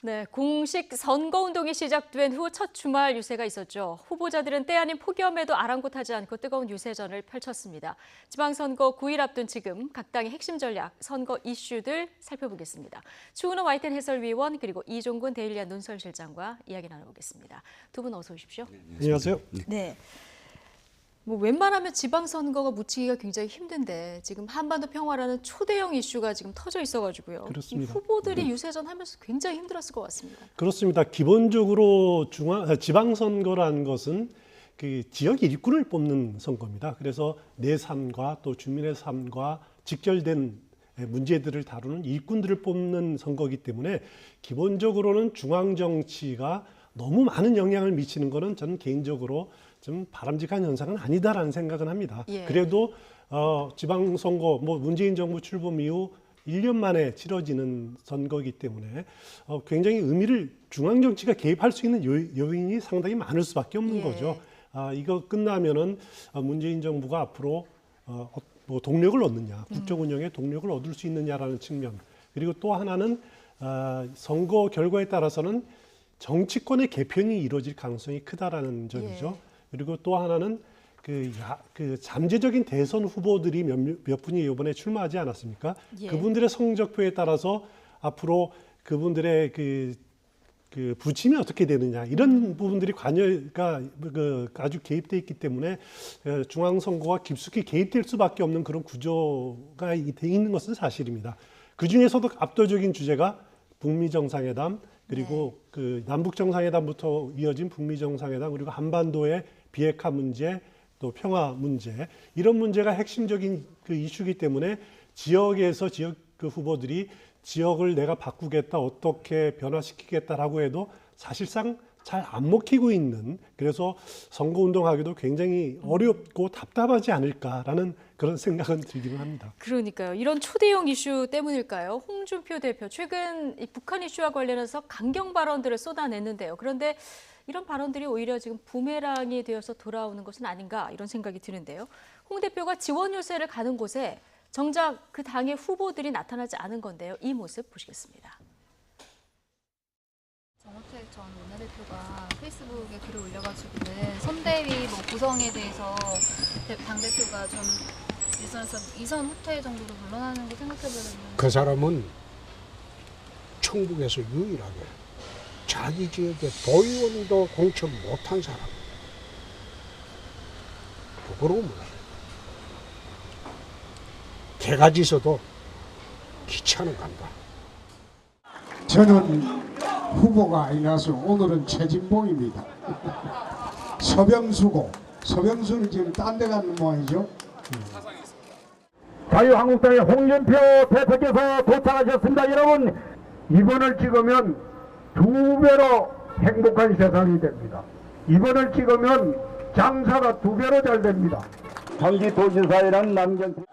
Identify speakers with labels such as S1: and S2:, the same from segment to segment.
S1: 네, 공식 선거운동이 시작된 후 첫 주말 유세가 있었죠. 후보자들은 때 아닌 폭염에도 아랑곳하지 않고 뜨거운 유세전을 펼쳤습니다. 지방선거 9일 앞둔 지금 각 당의 핵심 전략, 선거 이슈들 살펴보겠습니다. 추은호 YTN 해설위원 그리고 이종근 데일리아 논설실장과 이야기 나눠보겠습니다. 두 분 어서 오십시오.
S2: 안녕하세요.
S1: 네. 뭐 웬만하면 지방선거가 묻히기가 굉장히 힘든데 지금 한반도 평화라는 초대형 이슈가 지금 터져 있어가지고요.
S2: 그렇습니다.
S1: 이 후보들이 유세전 하면서 굉장히 힘들었을 것 같습니다.
S2: 그렇습니다. 기본적으로 지방선거라는 것은 그 지역 일꾼을 뽑는 선거입니다. 그래서 내 삶과 또 주민의 삶과 직결된 문제들을 다루는 일꾼들을 뽑는 선거이기 때문에 기본적으로는 중앙 정치가 너무 많은 영향을 미치는 것은 저는 개인적으로 좀 바람직한 현상은 아니다라는 생각은 합니다.
S1: 예.
S2: 그래도 지방선거, 문재인 정부 출범 이후 1년 만에 치러지는 선거이기 때문에 굉장히 의미를 중앙 정치가 개입할 수 있는 요인이 상당히 많을 수밖에 없는
S1: 예.
S2: 거죠. 이거 끝나면은 문재인 정부가 앞으로 동력을 얻느냐, 국정 운영에 동력을 얻을 수 있느냐라는 측면. 그리고 또 하나는 선거 결과에 따라서는 정치권의 개편이 이루어질 가능성이 크다라는 점이죠.
S1: 예.
S2: 그리고 또 하나는 그 잠재적인 대선 후보들이 몇 분이 이번에 출마하지 않았습니까?
S1: 예.
S2: 그분들의 성적표에 따라서 앞으로 그분들의 그 부침이 어떻게 되느냐 이런 부분들이 관여가 아주 개입돼 있기 때문에 중앙선거가 깊숙이 개입될 수밖에 없는 그런 구조가 돼 있는 것은 사실입니다. 그 중에서도 압도적인 주제가 북미 정상회담 그리고 그 남북 정상회담부터 이어진 북미 정상회담 그리고 한반도의 비핵화 문제 또 평화 문제 이런 문제가 핵심적인 그 이슈이기 때문에 지역에서 지역 그 후보들이 지역을 내가 바꾸겠다 어떻게 변화시키겠다라고 해도 사실상 잘 안 먹히고 있는 그래서 선거운동하기도 굉장히 어렵고 답답하지 않을까라는 그런 생각은 들기는 합니다.
S1: 그러니까요. 이런 초대형 이슈 때문일까요? 홍준표 대표 최근 이 북한 이슈와 관련해서 강경 발언들을 쏟아냈는데요. 그런데 이런 발언들이 오히려 지금 부메랑이 되어서 돌아오는 것은 아닌가 이런 생각이 드는데요. 홍 대표가 지원 요새를 가는 곳에 정작 그 당의 후보들이 나타나지 않은 건데요. 이 모습 보시겠습니다.
S3: 정호택 전 원내대표가 페이스북에 글을 올려가지고는 선대위 구성에 대해서 당대표가 좀 일선에서 2선 후퇴 정도로 물러나는 거 생각해보면
S4: 그 사람은 청북에서 유일하게 자기 지역에 도의원도 공천 못한 사람. 부끄러움을 개가지서도 기차는 간다.
S5: 저는 후보가 아니라서 오늘은 최진봉입니다. 서병수고 서병수는 지금 딴 데 가는 모양이죠.
S6: 자유한국당의 홍준표 대표께서 도착하셨습니다. 여러분 이번을 찍으면 2배로 행복한 세상이 됩니다. 이번을 찍으면 장사가 2배로 잘 됩니다. 경기도지사에는 남경필.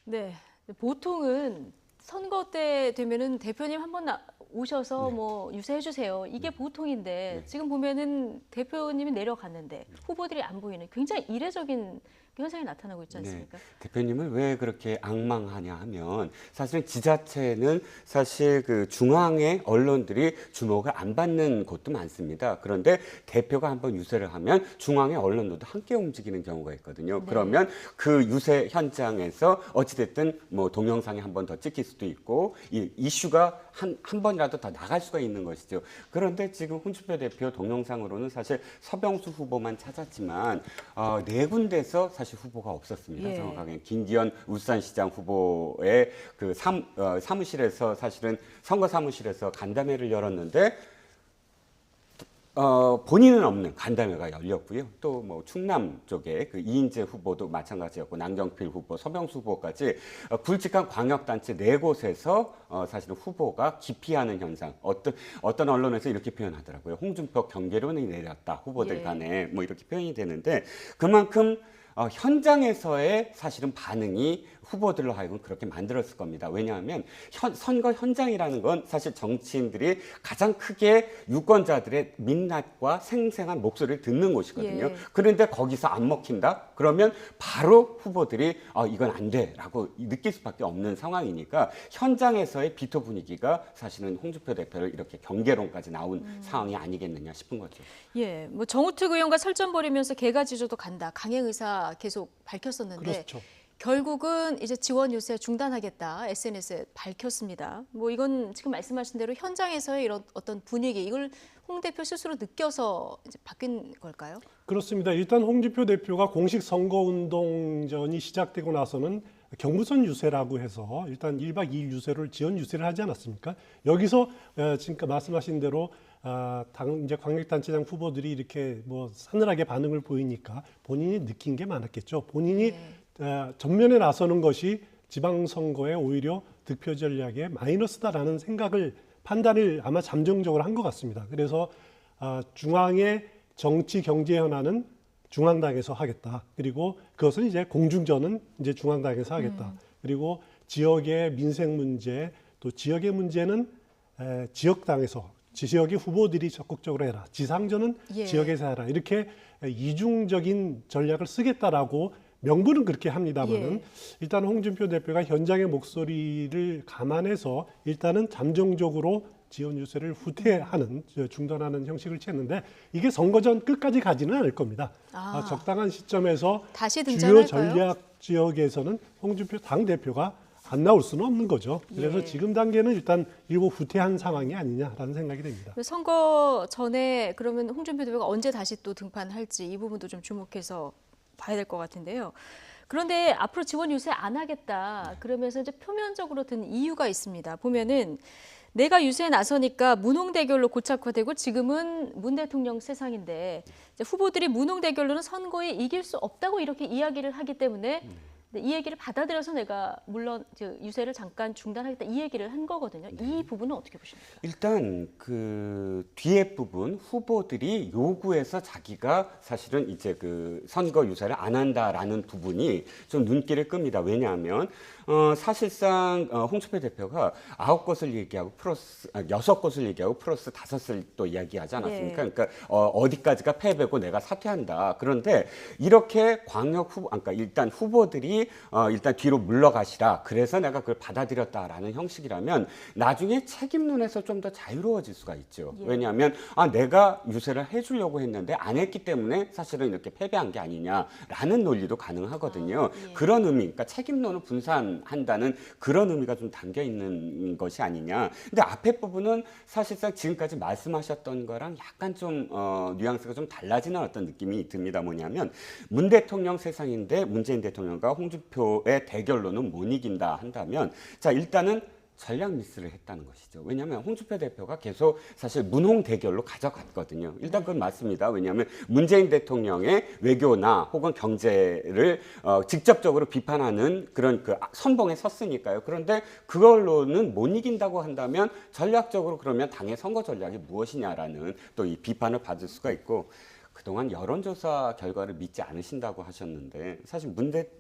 S1: 네, 보통은 선거 때 되면은 대표님 한번 오셔서 뭐 유세해 주세요. 이게 보통인데 지금 보면은 대표님이 내려갔는데 후보들이 안 보이는 굉장히 이례적인 현상이 나타나고 있지 않습니까?
S7: 네. 대표님을 왜 그렇게 앙망하냐 하면 사실은 지자체는 사실 그 중앙의 언론들이 주목을 안 받는 곳도 많습니다. 그런데 대표가 한번 유세를 하면 중앙의 언론들도 함께 움직이는 경우가 있거든요.
S1: 네.
S7: 그러면 그 유세 현장에서 어찌됐든 뭐 동영상이 한 번 더 찍힐 수도 있고 이 이슈가 한 번이라도 더 나갈 수가 있는 것이죠. 그런데 지금 홍준표 대표 동영상으로는 사실 서병수 후보만 찾았지만 4군데에서 사실 후보가 없었습니다.
S1: 예.
S7: 정확하게 김기현 울산시장 후보의 그 사무실에서 사실은 선거 사무실에서 간담회를 열었는데 본인은 없는 간담회가 열렸고요. 또 뭐 충남 쪽에 그 이인재 후보도 마찬가지였고 남경필 후보, 서병수 후보까지 굵직한 광역단체 4곳에서 사실은 후보가 기피하는 현상. 어떤 언론에서 이렇게 표현하더라고요. 홍준표 경계론이 내렸다. 후보들
S1: 예.
S7: 간에 뭐 이렇게 표현이 되는데 그만큼 현장에서의 사실은 반응이 후보들로 하여금 그렇게 만들었을 겁니다. 왜냐하면 선거 현장이라는 건 사실 정치인들이 가장 크게 유권자들의 민낯과 생생한 목소리를 듣는 곳이거든요.
S1: 예.
S7: 그런데 거기서 안 먹힌다? 그러면 바로 후보들이 이건 안 돼라고 느낄 수밖에 없는 상황이니까 현장에서의 비토 분위기가 사실은 홍준표 대표를 이렇게 경계론까지 나온 상황이 아니겠느냐 싶은 거죠.
S1: 예, 뭐 정우택 의원과 설전 벌이면서 개가지조도 간다. 강행 의사 계속 밝혔었는데
S2: 그렇죠.
S1: 결국은 이제 지원 유세 중단하겠다. SNS에 밝혔습니다. 뭐 이건 지금 말씀하신 대로 현장에서의 이런 어떤 분위기 이걸 홍 대표 스스로 느껴서 이제 바뀐 걸까요?
S2: 그렇습니다. 일단 홍준표 대표가 공식 선거운동전이 시작되고 나서는 경부선 유세라고 해서 일단 1박 2일 유세를 지연 유세를 하지 않았습니까? 여기서 지금 말씀하신 대로 이제 광역단체장 후보들이 이렇게 뭐 사늘하게 반응을 보이니까 본인이 느낀 게 많았겠죠. 본인이 전면에 나서는 것이 지방선거에 오히려 득표 전략에 마이너스다라는 판단을 아마 잠정적으로 한 것 같습니다. 그래서 중앙의 정치 경제 현안은 중앙당에서 하겠다. 그리고 그것은 이제 공중전은 이제 중앙당에서 하겠다. 그리고 지역의 민생 문제 또 지역의 문제는 지역당에서 지역의 후보들이 적극적으로 해라. 지상전은
S1: 예. 지역에서
S2: 해라. 이렇게 이중적인 전략을 쓰겠다라고 명분은 그렇게 합니다만은
S1: 예.
S2: 일단 홍준표 대표가 현장의 목소리를 감안해서 일단은 잠정적으로 지원 유세를 후퇴하는 중단하는 형식을 취했는데 이게 선거 전 끝까지 가지는 않을 겁니다. 적당한 시점에서
S1: 다시
S2: 주요
S1: 등장할까요?
S2: 전략 지역에서는 홍준표 당 대표가 안 나올 수는 없는 거죠. 그래서
S1: 예.
S2: 지금 단계는 일단 일부 후퇴한 상황이 아니냐라는 생각이 듭니다.
S1: 선거 전에 그러면 홍준표 대표가 언제 다시 또 등판할지 이 부분도 좀 주목해서 봐야 될 것 같은데요. 그런데 앞으로 지원 유세 안 하겠다 그러면서 이제 표면적으로 든 이유가 있습니다. 보면은 내가 유세에 나서니까 문홍 대결로 고착화되고 지금은 문 대통령 세상인데 이제 후보들이 문홍 대결로는 선거에 이길 수 없다고 이렇게 이야기를 하기 때문에 이 얘기를 받아들여서 내가 물론 유세를 잠깐 중단하겠다 이 얘기를 한 거거든요. 이 부분은 어떻게 보십니까?
S7: 일단 그 뒤에 부분 후보들이 요구해서 자기가 사실은 이제 그 선거 유세를 안 한다라는 부분이 좀 눈길을 끕니다. 왜냐하면 사실상 홍준표 대표가 9곳을 얘기하고 플러스 6곳을 얘기하고 플러스 5을 또 이야기하지 않았습니까?
S1: 네.
S7: 그러니까 어디까지가 패배고 내가 사퇴한다. 그런데 이렇게 광역 후보, 그러니까 일단 후보들이 일단 뒤로 물러가시라. 그래서 내가 그걸 받아들였다라는 형식이라면 나중에 책임론에서 좀 더 자유로워질 수가 있죠.
S1: 예.
S7: 왜냐하면 내가 유세를 해주려고 했는데 안 했기 때문에 사실은 이렇게 패배한 게 아니냐라는 논리도 가능하거든요.
S1: 예.
S7: 그런 의미, 그러니까 책임론을 분산한다는 그런 의미가 좀 담겨 있는 것이 아니냐. 근데 앞에 부분은 사실상 지금까지 말씀하셨던 거랑 약간 좀 뉘앙스가 좀 달라지는 어떤 느낌이 듭니다. 뭐냐면 문 대통령 세상인데 문재인 대통령과 홍준표의 대결로는 못 이긴다 한다면 자 일단은 전략 미스를 했다는 것이죠. 왜냐하면 홍준표 대표가 계속 사실 문홍 대결로 가져갔거든요. 일단 그건 맞습니다. 왜냐하면 문재인 대통령의 외교나 혹은 경제를 직접적으로 비판하는 그런 그 선봉에 섰으니까요. 그런데 그걸로는 못 이긴다고 한다면 전략적으로 그러면 당의 선거 전략이 무엇이냐라는 또 이 비판을 받을 수가 있고 그동안 여론조사 결과를 믿지 않으신다고 하셨는데 사실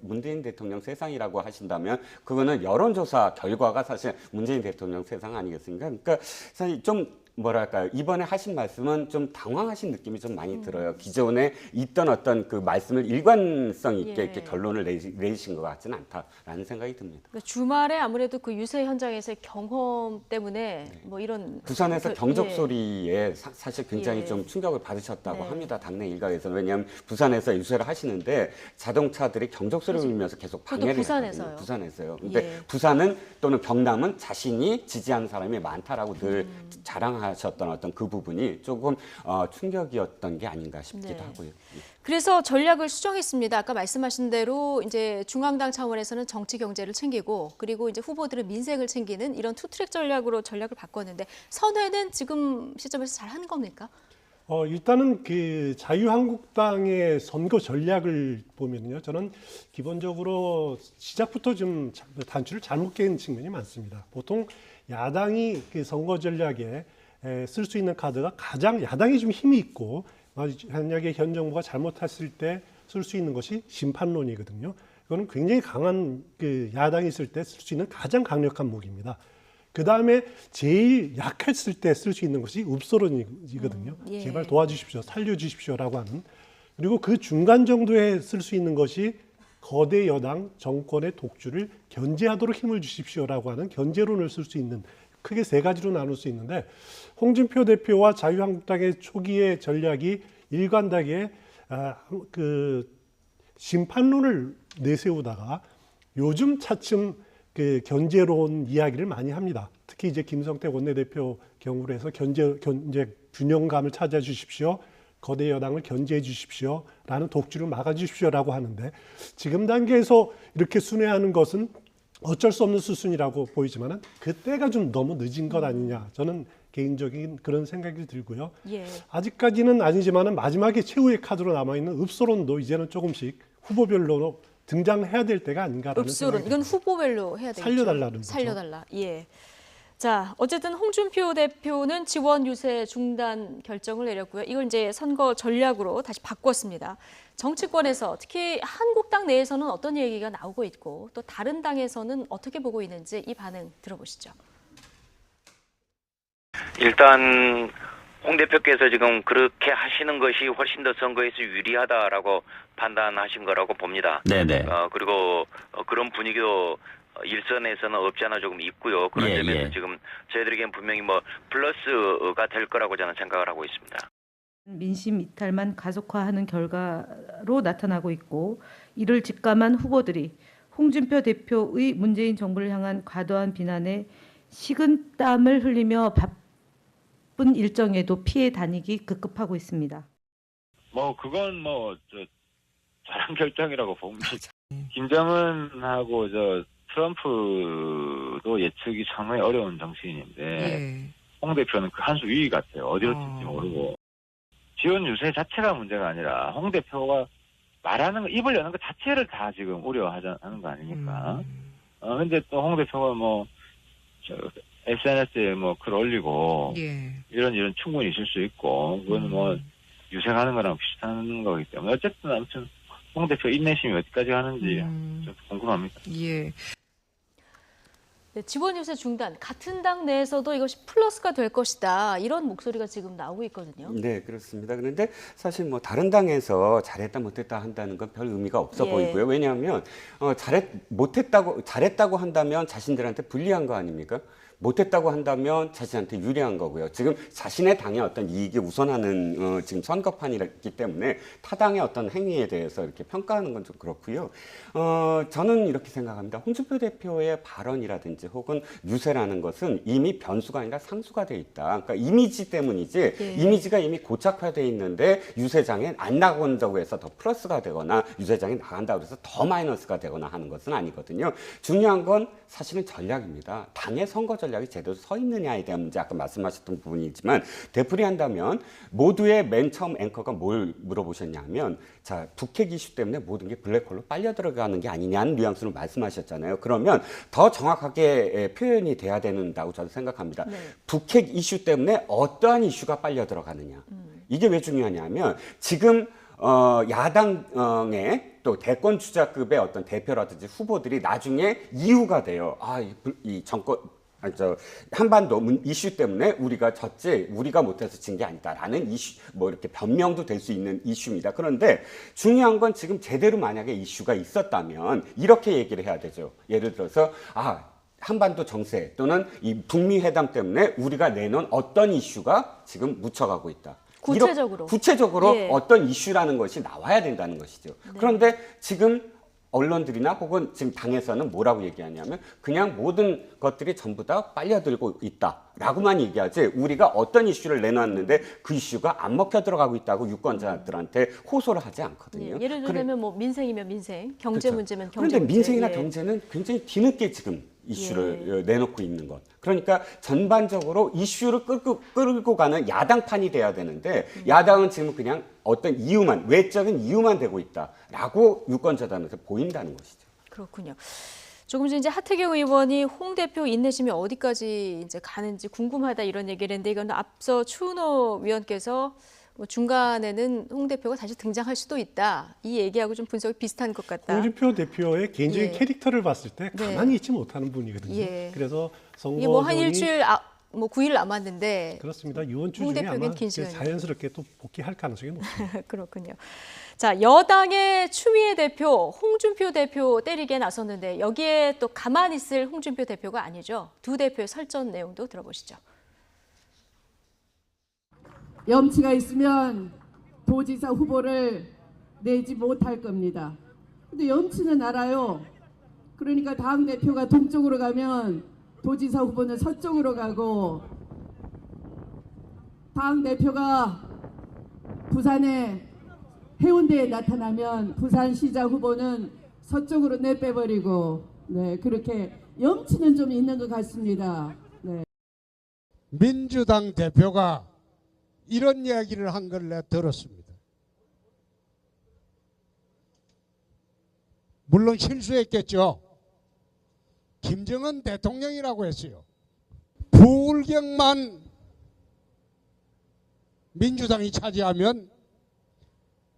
S7: 문재인 대통령 세상이라고 하신다면 그거는 여론조사 결과가 사실 문재인 대통령 세상 아니겠습니까? 그러니까 사실 좀 뭐랄까요. 이번에 하신 말씀은 좀 당황하신 느낌이 좀 많이 들어요. 기존에 있던 어떤 그 말씀을 일관성 있게
S1: 예.
S7: 이렇게 결론을 내리신 것 같지는 않다라는 생각이 듭니다.
S1: 그러니까 주말에 아무래도 그 유세 현장에서의 경험 때문에 뭐 이런
S7: 부산에서
S1: 예.
S7: 경적 소리에 사실 굉장히
S1: 예.
S7: 좀 충격을 받으셨다고
S1: 네.
S7: 합니다. 당내 일각에서는. 왜냐하면 부산에서 유세를 하시는데 자동차들이 경적 소리를 울리면서 계속
S1: 그것도
S7: 방해를
S1: 부산에서요?
S7: 했거든요. 부산에서요. 근데
S1: 예.
S7: 부산은 또는 경남은 자신이 지지하는 사람이 많다라고 늘 자랑하셨던 어떤 그 부분이 조금 충격이었던 게 아닌가 싶기도
S1: 네.
S7: 하고요.
S1: 그래서 전략을 수정했습니다. 아까 말씀하신 대로 이제 중앙당 차원에서는 정치 경제를 챙기고 그리고 이제 후보들은 민생을 챙기는 이런 투트랙 전략으로 전략을 바꿨는데 선회는 지금 시점에서 잘 하는 겁니까?
S2: 일단은 그 자유한국당의 선거 전략을 보면요, 저는 기본적으로 시작부터 좀 단추를 잘못 깬 측면이 많습니다. 보통 야당이 그 선거 전략에 쓸 수 있는 카드가 가장 야당이 좀 힘이 있고 만약에 현 정부가 잘못했을 때 쓸 수 있는 것이 심판론이거든요. 이거는 굉장히 강한 그 야당이 있을 때 쓸 수 있는 가장 강력한 무기입니다. 그 다음에 제일 약했을 때 쓸 수 있는 것이 읍소론이거든요.
S1: 예.
S2: 제발 도와주십시오, 살려주십시오라고 하는. 그리고 그 중간 정도에 쓸 수 있는 것이 거대 여당 정권의 독주를 견제하도록 힘을 주십시오라고 하는 견제론을 쓸 수 있는, 크게 세 가지로 나눌 수 있는데, 홍준표 대표와 자유한국당의 초기의 전략이 일관되게 그 심판론을 내세우다가 요즘 차츰 그 견제론 이야기를 많이 합니다. 특히 이제 김성태 원내대표 경우로 해서 견제 균형감을 찾아 주십시오. 거대 여당을 견제해 주십시오라는 독주를 막아 주십시오라고 하는데, 지금 단계에서 이렇게 순회하는 것은 어쩔 수 없는 수순이라고 보이지만은 그때가 좀 너무 늦은 것 아니냐, 저는 개인적인 그런 생각이 들고요.
S1: 예.
S2: 아직까지는 아니지만은 마지막에 최후의 카드로 남아 있는 읍소론도 이제는 조금씩 후보별로 등장해야 될 때가 아닌가라는
S1: 읍소론,
S2: 생각이
S1: 이건
S2: 듭니다.
S1: 후보별로 해야 되겠죠.
S2: 살려달라는 거죠.
S1: 살려달라. 예. 자, 어쨌든 홍준표 대표는 지원 유세 중단 결정을 내렸고요. 이걸 이제 선거 전략으로 다시 바꿨습니다. 정치권에서 특히 한국당 내에서는 어떤 얘기가 나오고 있고 또 다른 당에서는 어떻게 보고 있는지 이 반응 들어보시죠.
S8: 일단 홍 대표께서 지금 그렇게 하시는 것이 훨씬 더 선거에서 유리하다라고 판단하신 거라고 봅니다.
S9: 네네.
S8: 그리고 그런 분위기도 일선에서는 없지 않아 조금 있고요. 그런 점에서 지금 저희들에게는 분명히 뭐 플러스가 될 거라고 저는 생각을 하고 있습니다.
S10: 민심 이탈만 가속화하는 결과로 나타나고 있고, 이를 직감한 후보들이 홍준표 대표의 문재인 정부를 향한 과도한 비난에 식은땀을 흘리며 바쁜 일정에도 피해 다니기 급급하고 있습니다.
S11: 그건 저랑 결정이라고 봅니다. 김정은하고 트럼프도 예측이 상당히 어려운 정치인인데 홍 대표는 그 한 수 위 같아요. 어디로 튈지 모르고. 지원 유세 자체가 문제가 아니라 홍 대표가 말하는 거, 입을 여는 것 자체를 다 지금 우려하는 거 아닙니까? 근데 또 홍 대표가 SNS에 글 올리고 이런 충분히 있을 수 있고, 그건 유색하는 거랑 비슷한 거기 때문에 어쨌든 아무튼 홍 대표 인내심이 어디까지 가는지 좀 궁금합니다.
S1: 예. 네, 지원 유세 중단, 같은 당 내에서도 이것이 플러스가 될 것이다, 이런 목소리가 지금 나오고 있거든요.
S7: 네, 그렇습니다. 그런데 사실 다른 당에서 잘했다 못했다 한다는 건 별 의미가 없어
S1: 예.
S7: 보이고요. 왜냐하면 잘했다고 한다면 자신들한테 불리한 거 아닙니까? 못했다고 한다면 자신한테 유리한 거고요. 지금 자신의 당의 어떤 이익이 우선하는 지금 선거판이기 때문에 타당의 어떤 행위에 대해서 이렇게 평가하는 건 좀 그렇고요. 저는 이렇게 생각합니다. 홍준표 대표의 발언이라든지 혹은 유세라는 것은 이미 변수가 아니라 상수가 돼 있다. 그러니까 이미지 때문이지,
S1: 예.
S7: 이미지가 이미 고착화돼 있는데 유세장에 안 나간다고 해서 더 플러스가 되거나 유세장에 나간다고 해서 더 마이너스가 되거나 하는 것은 아니거든요. 중요한 건 사실은 전략입니다. 당의 선거 전략이 제대로 서 있느냐에 대한 문제, 아까 말씀하셨던 부분이지만 되풀이한다면 모두의 맨 처음 앵커가 뭘 물어보셨냐면, 자, 북핵 이슈 때문에 모든 게 블랙홀로 빨려 들어가는 게 아니냐는 뉘앙스로 말씀하셨잖아요. 그러면 더 정확하게 표현이 돼야 된다고 저는 생각합니다.
S1: 네.
S7: 북핵 이슈 때문에 어떠한 이슈가 빨려 들어가느냐. 이게 왜 중요하냐면 지금 야당의 또 대권 주자급의 어떤 대표라든지 후보들이 나중에 이유가 돼요. 이 정권, 한반도 이슈 때문에 우리가 졌지, 우리가 못해서 진 게 아니다라는 이슈, 이렇게 변명도 될 수 있는 이슈입니다. 그런데 중요한 건 지금 제대로 만약에 이슈가 있었다면 이렇게 얘기를 해야 되죠. 예를 들어서, 한반도 정세 또는 이 북미 회담 때문에 우리가 내놓은 어떤 이슈가 지금 묻혀가고 있다. 구체적으로
S1: 예.
S7: 어떤 이슈라는 것이 나와야 된다는 것이죠.
S1: 네.
S7: 그런데 지금 언론들이나 혹은 지금 당에서는 뭐라고 얘기하냐면 그냥 모든 것들이 전부 다 빨려들고 있다라고만 얘기하지, 우리가 어떤 이슈를 내놨는데 그 이슈가 안 먹혀 들어가고 있다고 유권자들한테 호소를 하지 않거든요.
S1: 예, 예를 들면 민생이면 민생, 경제
S7: 그렇죠.
S1: 문제면 경제
S7: 그런데
S1: 문제.
S7: 민생이나
S1: 예.
S7: 경제는 굉장히 뒤늦게 지금 이슈를 내놓고 있는 것. 그러니까 전반적으로 이슈를 끌고 가는 야당판이 돼야 되는데 야당은 지금 그냥 어떤 이유만, 외적인 이유만 되고 있다라고 유권자들한테 보인다는 것이죠.
S1: 그렇군요. 조금 전 이제 하태경 의원이 홍 대표 인내심이 어디까지 이제 가는지 궁금하다, 이런 얘기를 했는데, 이건 앞서 추은호 위원께서 뭐 중간에는 홍 대표가 다시 등장할 수도 있다. 이 얘기하고 좀 분석이 비슷한 것 같다.
S2: 홍준표 대표의 개인적인
S1: 예.
S2: 캐릭터를 봤을 때
S1: 네.
S2: 가만히 있지 못하는 분이거든요.
S1: 예.
S2: 그래서 선거전이
S1: 이게 뭐 한 일주일, 뭐 9일 남았는데
S2: 그렇습니다. 이번 주
S1: 홍
S2: 중에
S1: 대표에겐
S2: 아마
S1: 긴 시간이에요.
S2: 자연스럽게 또 복귀할 가능성이 높습니다.
S1: 그렇군요. 자, 여당의 추미애 대표, 홍준표 대표 때리기에 나섰는데 여기에 또 가만히 있을 홍준표 대표가 아니죠. 두 대표의 설전 내용도 들어보시죠.
S9: 염치가 있으면 도지사 후보를 내지 못할 겁니다. 근데 염치는 알아요. 그러니까 당 대표가 동쪽으로 가면 도지사 후보는 서쪽으로 가고, 당 대표가 부산에 해운대에 나타나면 부산시장 후보는 서쪽으로 내빼버리고, 네, 그렇게 염치는 좀 있는 것 같습니다. 네.
S4: 민주당 대표가 이런 이야기를 한 걸 내가 들었습니다. 물론 실수했겠죠. 김정은 대통령이라고 했어요. 부울경만 민주당이 차지하면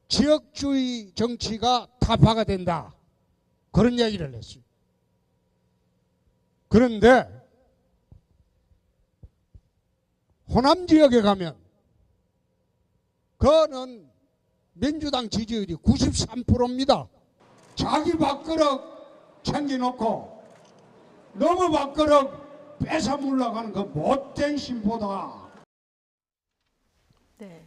S4: 지역주의 정치가 타파가 된다. 그런 이야기를 했어요. 그런데 호남 지역에 가면 그거는 민주당 지지율이 93%입니다. 자기 밥그릇 챙겨놓고 너무 밥그릇 뺏어 물러가는 그 못된 신보다.
S1: 네.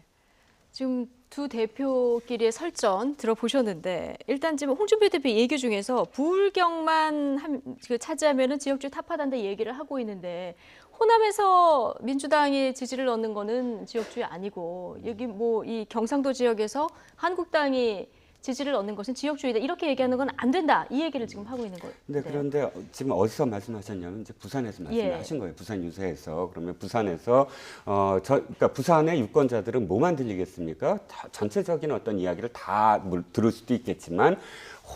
S1: 지금 두 대표끼리의 설전 들어보셨는데 일단 지금 홍준표 대표 얘기 중에서 부울경만 차지하면은 지역주의 타파단다 얘기를 하고 있는데 호남에서 민주당이 지지를 얻는 거는 지역주의 아니고 여기 뭐 이 경상도 지역에서 한국당이 지지를 얻는 것은 지역주의다 이렇게 얘기하는 건 안 된다 이 얘기를 지금 하고 있는 거예요.
S7: 네, 그런데 지금 어디서 말씀하셨냐면 이제 부산에서 말씀하신 거예요. 부산 유세에서. 그러면 부산에서 그러니까 부산의 유권자들은 뭐만 들리겠습니까? 전체적인 어떤 이야기를 다 들을 수도 있겠지만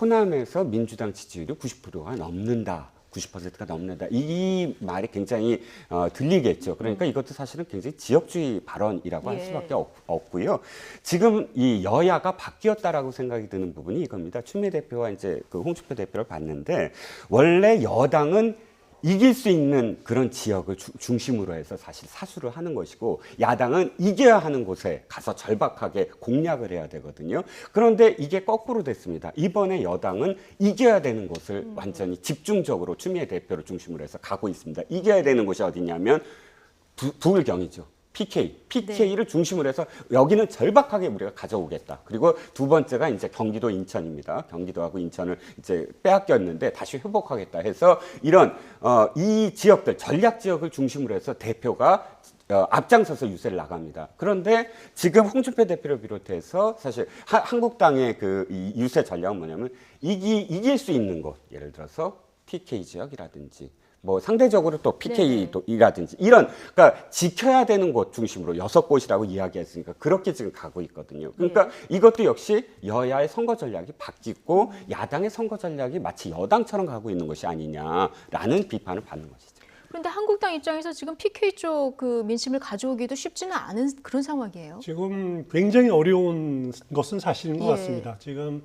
S7: 호남에서 민주당 지지율이 90%가 넘는다. 90%가 넘는다. 이 말이 굉장히 들리겠죠. 그러니까 이것도 사실은 굉장히 지역주의 발언이라고 할 수밖에 없고요. 지금 이 여야가 바뀌었다라고 생각이 드는 부분이 이겁니다. 추미애 대표와 이제 그 홍준표 대표를 봤는데 원래 여당은 이길 수 있는 그런 지역을 중심으로 해서 사실 사수를 하는 것이고 야당은 이겨야 하는 곳에 가서 절박하게 공략을 해야 되거든요. 그런데 이게 거꾸로 됐습니다. 이번에 여당은 이겨야 되는 곳을 완전히 집중적으로 추미애 대표를 중심으로 해서 가고 있습니다. 이겨야 되는 곳이 어디냐면 부울경이죠. PK를 중심으로 해서 여기는 절박하게 우리가 가져오겠다. 그리고 두 번째가 이제 경기도 인천입니다. 경기도하고 인천을 이제 빼앗겼는데 다시 회복하겠다 해서 이런 이 지역들 전략 지역을 중심으로 해서 대표가 앞장서서 유세를 나갑니다. 그런데 지금 홍준표 대표를 비롯해서 사실 한국당의 그 이 유세 전략은 뭐냐면 이길 수 있는 곳, 예를 들어서 PK 지역이라든지 뭐 상대적으로 또 PK이라든지 이런 그러니까 지켜야 되는 곳 중심으로 6곳이라고 이야기했으니까 그렇게 지금 가고 있거든요. 그러니까 이것도 역시 여야의 선거 전략이 바뀌고 야당의 선거 전략이 마치 여당처럼 가고 있는 것이 아니냐라는 비판을 받는 것이죠.
S1: 그런데 한국당 입장에서 지금 PK 쪽 그 민심을 가져오기도 쉽지는 않은 그런 상황이에요.
S2: 지금 굉장히 어려운 것은 사실인 것 같습니다. 지금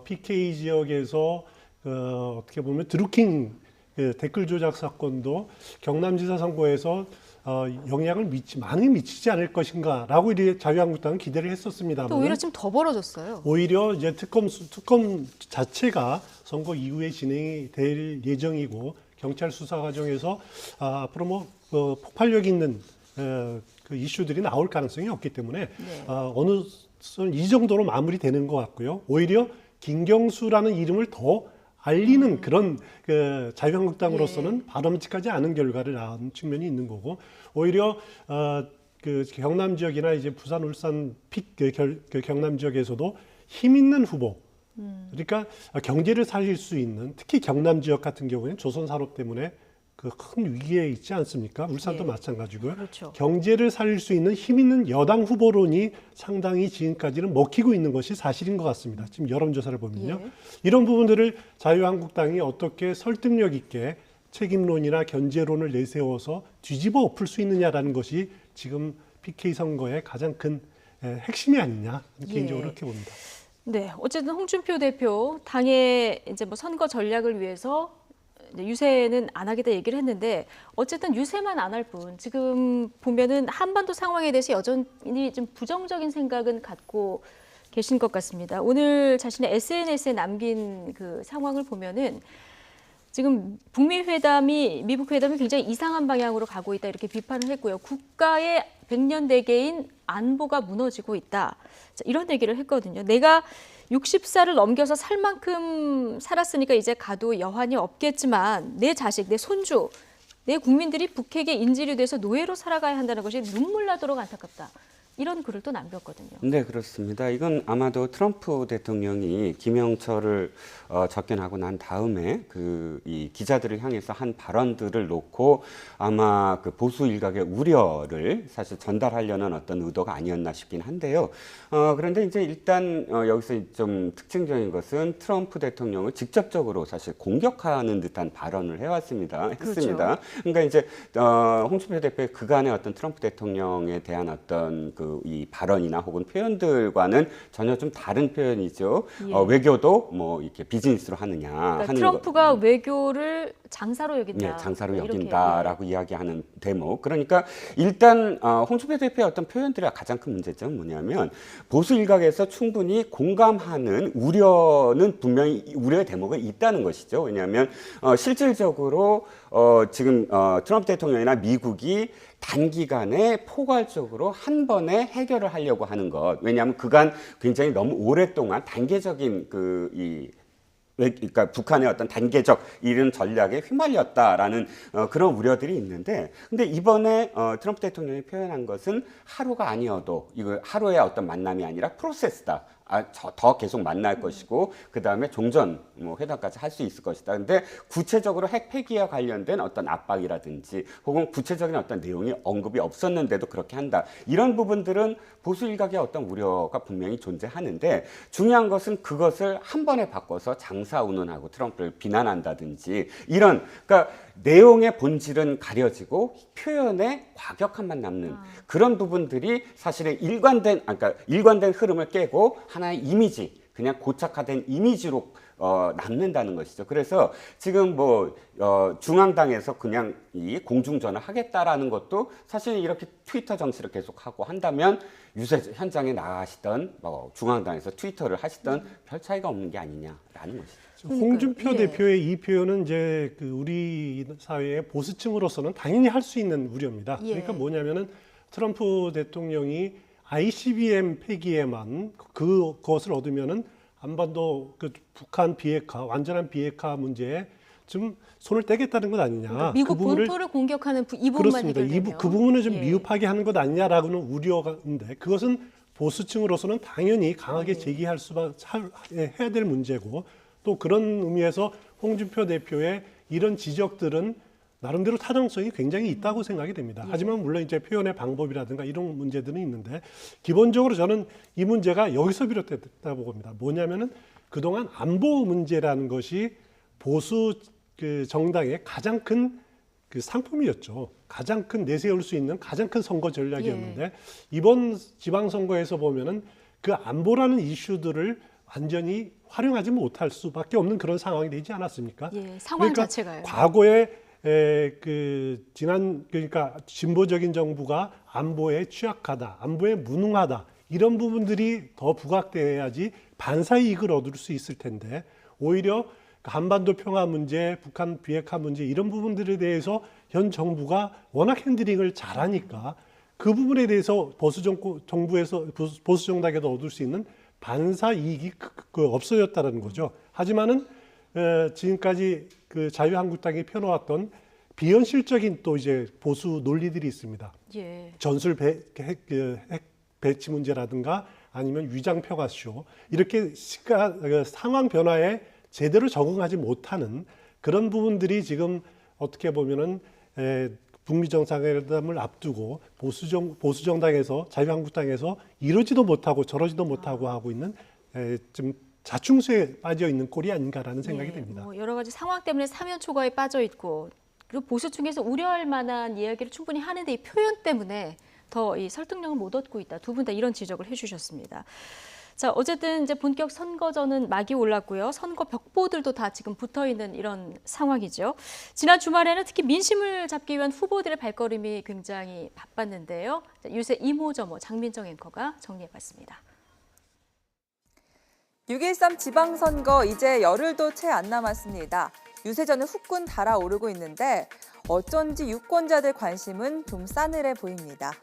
S2: PK 지역에서 어떻게 보면 드루킹 댓글 조작 사건도 경남지사 선거에서 영향을 많이 미치지 않을 것인가라고 자유한국당은 기대를 했었습니다.
S1: 또 오히려 지금 더 벌어졌어요.
S2: 오히려 이제 특검 자체가 선거 이후에 진행이 될 예정이고 경찰 수사 과정에서 앞으로 뭐 폭발력 있는 그 이슈들이 나올 가능성이 없기 때문에 어느 선 이 정도로 마무리되는 것 같고요. 오히려 김경수라는 이름을 더 알리는 그런 그 자유한국당으로서는 바람직하지 않은 결과를 낳은 측면이 있는 거고 오히려 그 경남 지역이나 이제 부산, 울산 그 경남 지역에서도 힘 있는 후보 그러니까 경제를 살릴 수 있는 특히 경남 지역 같은 경우에는 조선 산업 때문에 그 큰 위기에 있지 않습니까? 울산도 마찬가지고요.
S1: 그렇죠.
S2: 경제를 살릴 수 있는 힘 있는 여당 후보론이 상당히 지금까지는 먹히고 있는 것이 사실인 것 같습니다. 지금 여론조사를 보면요. 이런 부분들을 자유한국당이 어떻게 설득력 있게 책임론이나 견제론을 내세워서 뒤집어 엎을 수 있느냐라는 것이 지금 PK 선거의 가장 큰 핵심이 아니냐 개인적으로
S1: 예.
S2: 그렇게 봅니다.
S1: 네, 어쨌든 홍준표 대표 당의 이제 뭐 선거 전략을 위해서 유세는 안 하겠다 얘기를 했는데 어쨌든 유세만 안 할 뿐 지금 보면은 한반도 상황에 대해서 여전히 좀 부정적인 생각은 갖고 계신 것 같습니다. 오늘 자신의 SNS에 남긴 그 상황을 보면은 지금 북미 회담이 미국 회담이 굉장히 이상한 방향으로 가고 있다 이렇게 비판을 했고요. 국가의 100년 대계인 안보가 무너지고 있다. 자, 이런 얘기를 했거든요. 내가 60살을 넘겨서 살 만큼 살았으니까 이제 가도 여한이 없겠지만 내 자식, 내 손주, 내 국민들이 북핵에 인질이 돼서 노예로 살아가야 한다는 것이 눈물 나도록 안타깝다. 이런 글을 또 남겼거든요.
S7: 네, 그렇습니다. 이건 아마도 트럼프 대통령이 김영철을 접견하고 난 다음에 이 기자들을 향해서 한 발언들을 놓고 아마 그 보수 일각의 우려를 사실 전달하려는 어떤 의도가 아니었나 싶긴 한데요. 그런데 이제 일단 여기서 좀 특징적인 것은 트럼프 대통령을 직접적으로 사실 공격하는 듯한 발언을 했습니다.
S1: 그렇죠.
S7: 그러니까 이제 홍준표 대표의 그간의 어떤 트럼프 대통령에 대한 어떤 이 발언이나 혹은 표현들과는 전혀 좀 다른 표현이죠.
S1: 예.
S7: 외교도 뭐 이렇게 비즈니스로 하느냐
S1: 그러니까
S7: 하는
S1: 트럼프가 외교를 장사로 여긴다.
S7: 네, 장사로
S1: 이렇게,
S7: 여긴다라고 이야기하는 대목. 그러니까 일단 홍준표 대표의 어떤 표현들의 가장 큰 문제점은 뭐냐면 보수 일각에서 충분히 공감하는 우려는 분명히 우려의 대목은 있다는 것이죠. 왜냐하면 실질적으로 지금 트럼프 대통령이나 미국이 단기간에 포괄적으로 한 번에 해결을 하려고 하는 것. 왜냐하면 그간 굉장히 너무 오랫동안 단계적인 그러니까 북한의 어떤 단계적 이런 전략에 휘말렸다라는 그런 우려들이 있는데, 근데 이번에 트럼프 대통령이 표현한 것은 하루가 아니어도 이거 하루의 어떤 만남이 아니라 프로세스다. 더 계속 만날 것이고 그 다음에 종전 회담까지 할 수 있을 것이다. 근데 구체적으로 핵 폐기와 관련된 어떤 압박이라든지 혹은 구체적인 어떤 내용이 언급이 없었는데도 그렇게 한다. 이런 부분들은 보수 일각의 어떤 우려가 분명히 존재하는데 중요한 것은 그것을 한 번에 바꿔서 장사 운운하고 트럼프를 비난한다든지 이런 그러니까 내용의 본질은 가려지고 표현의 과격함만 남는 그런 부분들이 사실은 일관된 흐름을 깨고 하나의 이미지, 그냥 고착화된 이미지로 남는다는 것이죠. 그래서 지금 중앙당에서 그냥 이 공중전을 하겠다라는 것도 사실 이렇게 트위터 정치를 계속하고 한다면 유세 현장에 나가시던 중앙당에서 트위터를 하시던 별 차이가 없는 게 아니냐라는 것이죠.
S2: 홍준표
S1: 예.
S2: 대표의 이 표현은 이제 우리 사회의 보수층으로서는 당연히 할 수 있는 우려입니다.
S1: 예.
S2: 그러니까 뭐냐면은 트럼프 대통령이 ICBM 폐기에만 그것을 얻으면은 한반도 북한 비핵화, 완전한 비핵화 문제에 좀 손을 떼겠다는 것 아니냐.
S1: 그러니까 미국 본토를 공격하는 이 부분만
S2: 그렇습니다.
S1: 해결되면.
S2: 그 부분을 좀
S1: 예.
S2: 미흡하게 하는 것 아니냐라고는 우려가 있는데 그것은 보수층으로서는 당연히 강하게 제기할 해야 될 문제고 또 그런 의미에서 홍준표 대표의 이런 지적들은 나름대로 타당성이 굉장히 있다고 생각이 됩니다. 하지만 물론 이제 표현의 방법이라든가 이런 문제들은 있는데 기본적으로 저는 이 문제가 여기서 비롯됐다고 봅니다. 뭐냐면은 그동안 안보 문제라는 것이 보수 정당의 가장 큰 상품이었죠. 가장 큰 내세울 수 있는 가장 큰 선거 전략이었는데 이번 지방선거에서 보면은 그 안보라는 이슈들을 완전히 활용하지 못할 수밖에 없는 그런 상황이 되지 않았습니까?
S1: 예, 상황
S2: 그러니까
S1: 자체가요.
S2: 과거에 그러니까 진보적인 정부가 안보에 취약하다, 안보에 무능하다 이런 부분들이 더 부각돼야지 반사 이익을 얻을 수 있을 텐데 오히려 한반도 평화 문제, 북한 비핵화 문제 이런 부분들에 대해서 현 정부가 워낙 핸들링을 잘하니까 그 부분에 대해서 보수 정당에서 얻을 수 있는 반사 이익이 없어졌다는 거죠. 하지만은 지금까지 자유한국당이 펴놓았던 비현실적인 또 이제 보수 논리들이 있습니다.
S1: 예.
S2: 전술 핵 배치 문제라든가 아니면 위장 평화쇼 이렇게 상황 변화에 제대로 적응하지 못하는 그런 부분들이 지금 어떻게 보면은 북미 정상회담을 앞두고 보수 정당에서 자유한국당에서 이러지도 못하고 저러지도 못하고 하고 있는 좀 자충수에 빠져 있는 꼴이 아닌가라는 생각이 듭니다.
S1: 여러 가지 상황 때문에 사면 초과에 빠져 있고 그리고 보수 중에서 우려할 만한 이야기를 충분히 하는데 이 표현 때문에 더 이 설득력을 못 얻고 있다. 두 분 다 이런 지적을 해주셨습니다. 자, 어쨌든 이제 본격 선거전은 막이 올랐고요. 선거 벽보들도 다 지금 붙어 있는 이런 상황이죠. 지난 주말에는 특히 민심을 잡기 위한 후보들의 발걸음이 굉장히 바빴는데요. 자, 유세 이모저모 장민정 앵커가 정리해봤습니다.
S12: 6.13 지방선거 이제 열흘도 채 안 남았습니다. 유세전은 후끈 달아오르고 있는데 어쩐지 유권자들 관심은 좀 싸늘해 보입니다.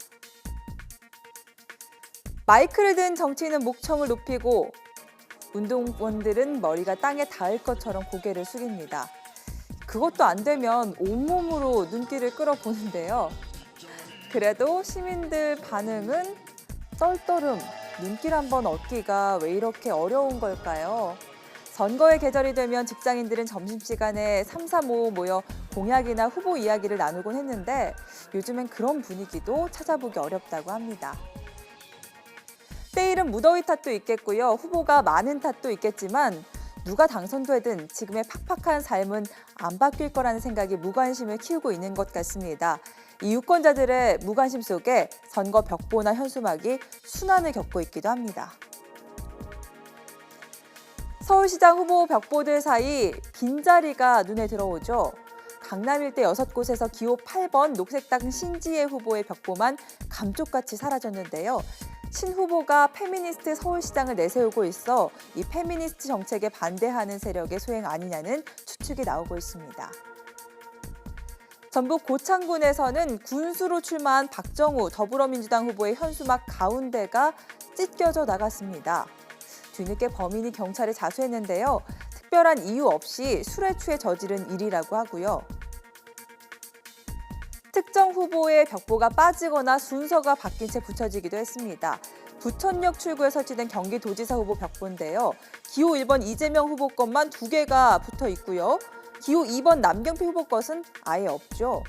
S12: 마이크를 든 정치인은 목청을 높이고 운동원들은 머리가 땅에 닿을 것처럼 고개를 숙입니다. 그것도 안 되면 온몸으로 눈길을 끌어보는데요. 그래도 시민들 반응은 떨떠름, 눈길 한번 얻기가 왜 이렇게 어려운 걸까요? 선거의 계절이 되면 직장인들은 점심시간에 3, 4, 5 모여 공약이나 후보 이야기를 나누곤 했는데 요즘엔 그런 분위기도 찾아보기 어렵다고 합니다. 때이른 무더위 탓도 있겠고요. 후보가 많은 탓도 있겠지만 누가 당선되든 지금의 팍팍한 삶은 안 바뀔 거라는 생각이 무관심을 키우고 있는 것 같습니다. 이 유권자들의 무관심 속에 선거 벽보나 현수막이 순환을 겪고 있기도 합니다. 서울시장 후보 벽보들 사이 빈자리가 눈에 들어오죠. 강남 일대 6곳에서 기호 8번 녹색당 신지혜 후보의 벽보만 감쪽같이 사라졌는데요. 신 후보가 페미니스트 서울시장을 내세우고 있어 이 페미니스트 정책에 반대하는 세력의 소행 아니냐는 추측이 나오고 있습니다. 전북 고창군에서는 군수로 출마한 박정우 더불어민주당 후보의 현수막 가운데가 찢겨져 나갔습니다. 뒤늦게 범인이 경찰에 자수했는데요. 특별한 이유 없이 술에 취해 저지른 일이라고 하고요. 특정 후보의 벽보가 빠지거나 순서가 바뀐 채 붙여지기도 했습니다. 부천역 출구에 설치된 경기도지사 후보 벽보인데요. 기호 1번 이재명 후보 것만 2개가 붙어 있고요. 기호 2번 남경필 후보 것은 아예 없죠.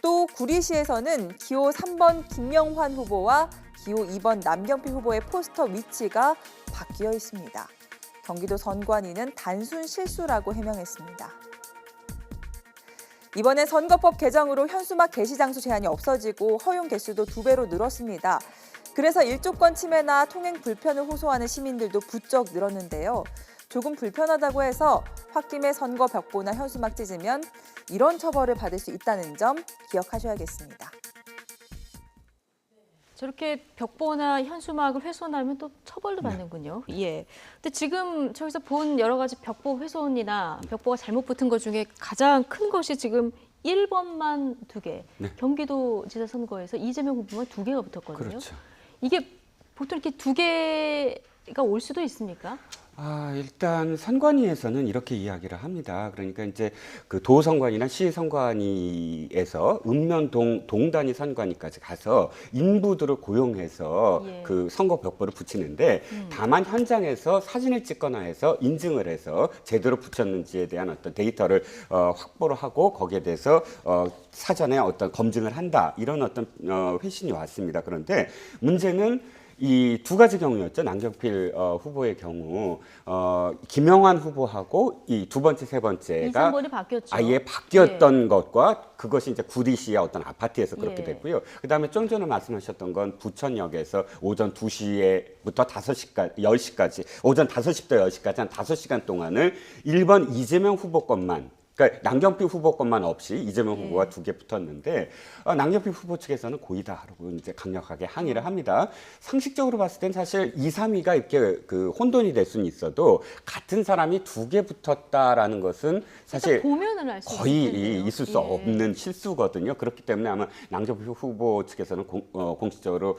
S12: 또 구리시에서는 기호 3번 김명환 후보와 기호 2번 남경필 후보의 포스터 위치가 바뀌어 있습니다. 경기도 선관위는 단순 실수라고 해명했습니다. 이번에 선거법 개정으로 현수막 게시 장소 제한이 없어지고 허용 개수도 2배로 늘었습니다. 그래서 일조권 침해나 통행 불편을 호소하는 시민들도 부쩍 늘었는데요. 조금 불편하다고 해서 홧김에 선거 벽보나 현수막 찢으면 이런 처벌을 받을 수 있다는 점 기억하셔야겠습니다.
S1: 저렇게 벽보나 현수막을 훼손하면 또 처벌도 받는군요. 예. 근데 지금 저기서 본 여러 가지 벽보 훼손이나 벽보가 잘못 붙은 것 중에 가장 큰 것이 지금 1번만 2개.
S7: 네.
S1: 경기도지사 선거에서 이재명 후보만 2개가 붙었거든요.
S7: 그렇죠.
S1: 이게 보통 이렇게 2개가 올 수도 있습니까?
S7: 일단 선관위에서는 이렇게 이야기를 합니다. 그러니까 이제 그 도선관위나 시선관위에서 읍면 동단위 선관위까지 가서 인부들을 고용해서 그 선거 벽보를 붙이는데 다만 현장에서 사진을 찍거나 해서 인증을 해서 제대로 붙였는지에 대한 어떤 데이터를 확보를 하고 거기에 대해서 사전에 어떤 검증을 한다 이런 어떤 회신이 왔습니다. 그런데 문제는 이 2가지 경우였죠. 남경필 후보의 경우 김영환 후보하고 이 2번째, 3번째가
S1: 2, 3번이 바뀌었죠.
S7: 아예 바뀌었던 것과 그것이 이제 구리시의 어떤 아파트에서 그렇게 됐고요. 그다음에 좀 전에 말씀하셨던 건 부천역에서 오전 2시에부터 5시까지 10시까지 오전 5시부터 10시까지 한 5시간 동안을 1번 이재명 후보 것만 그러니까 남경필 후보 것만 없이 이재명 후보가 2개 붙었는데 남경필 후보 측에서는 고의다라고 이제 강력하게 항의를 합니다. 상식적으로 봤을 땐 사실 2, 3위가 이렇게 그 혼돈이 될 수는 있어도 같은 사람이 2개 붙었다라는 것은 사실
S1: 보면은 알 수
S7: 거의 있을 수 없는 실수거든요. 그렇기 때문에 아마 남경필 후보 측에서는 공식적으로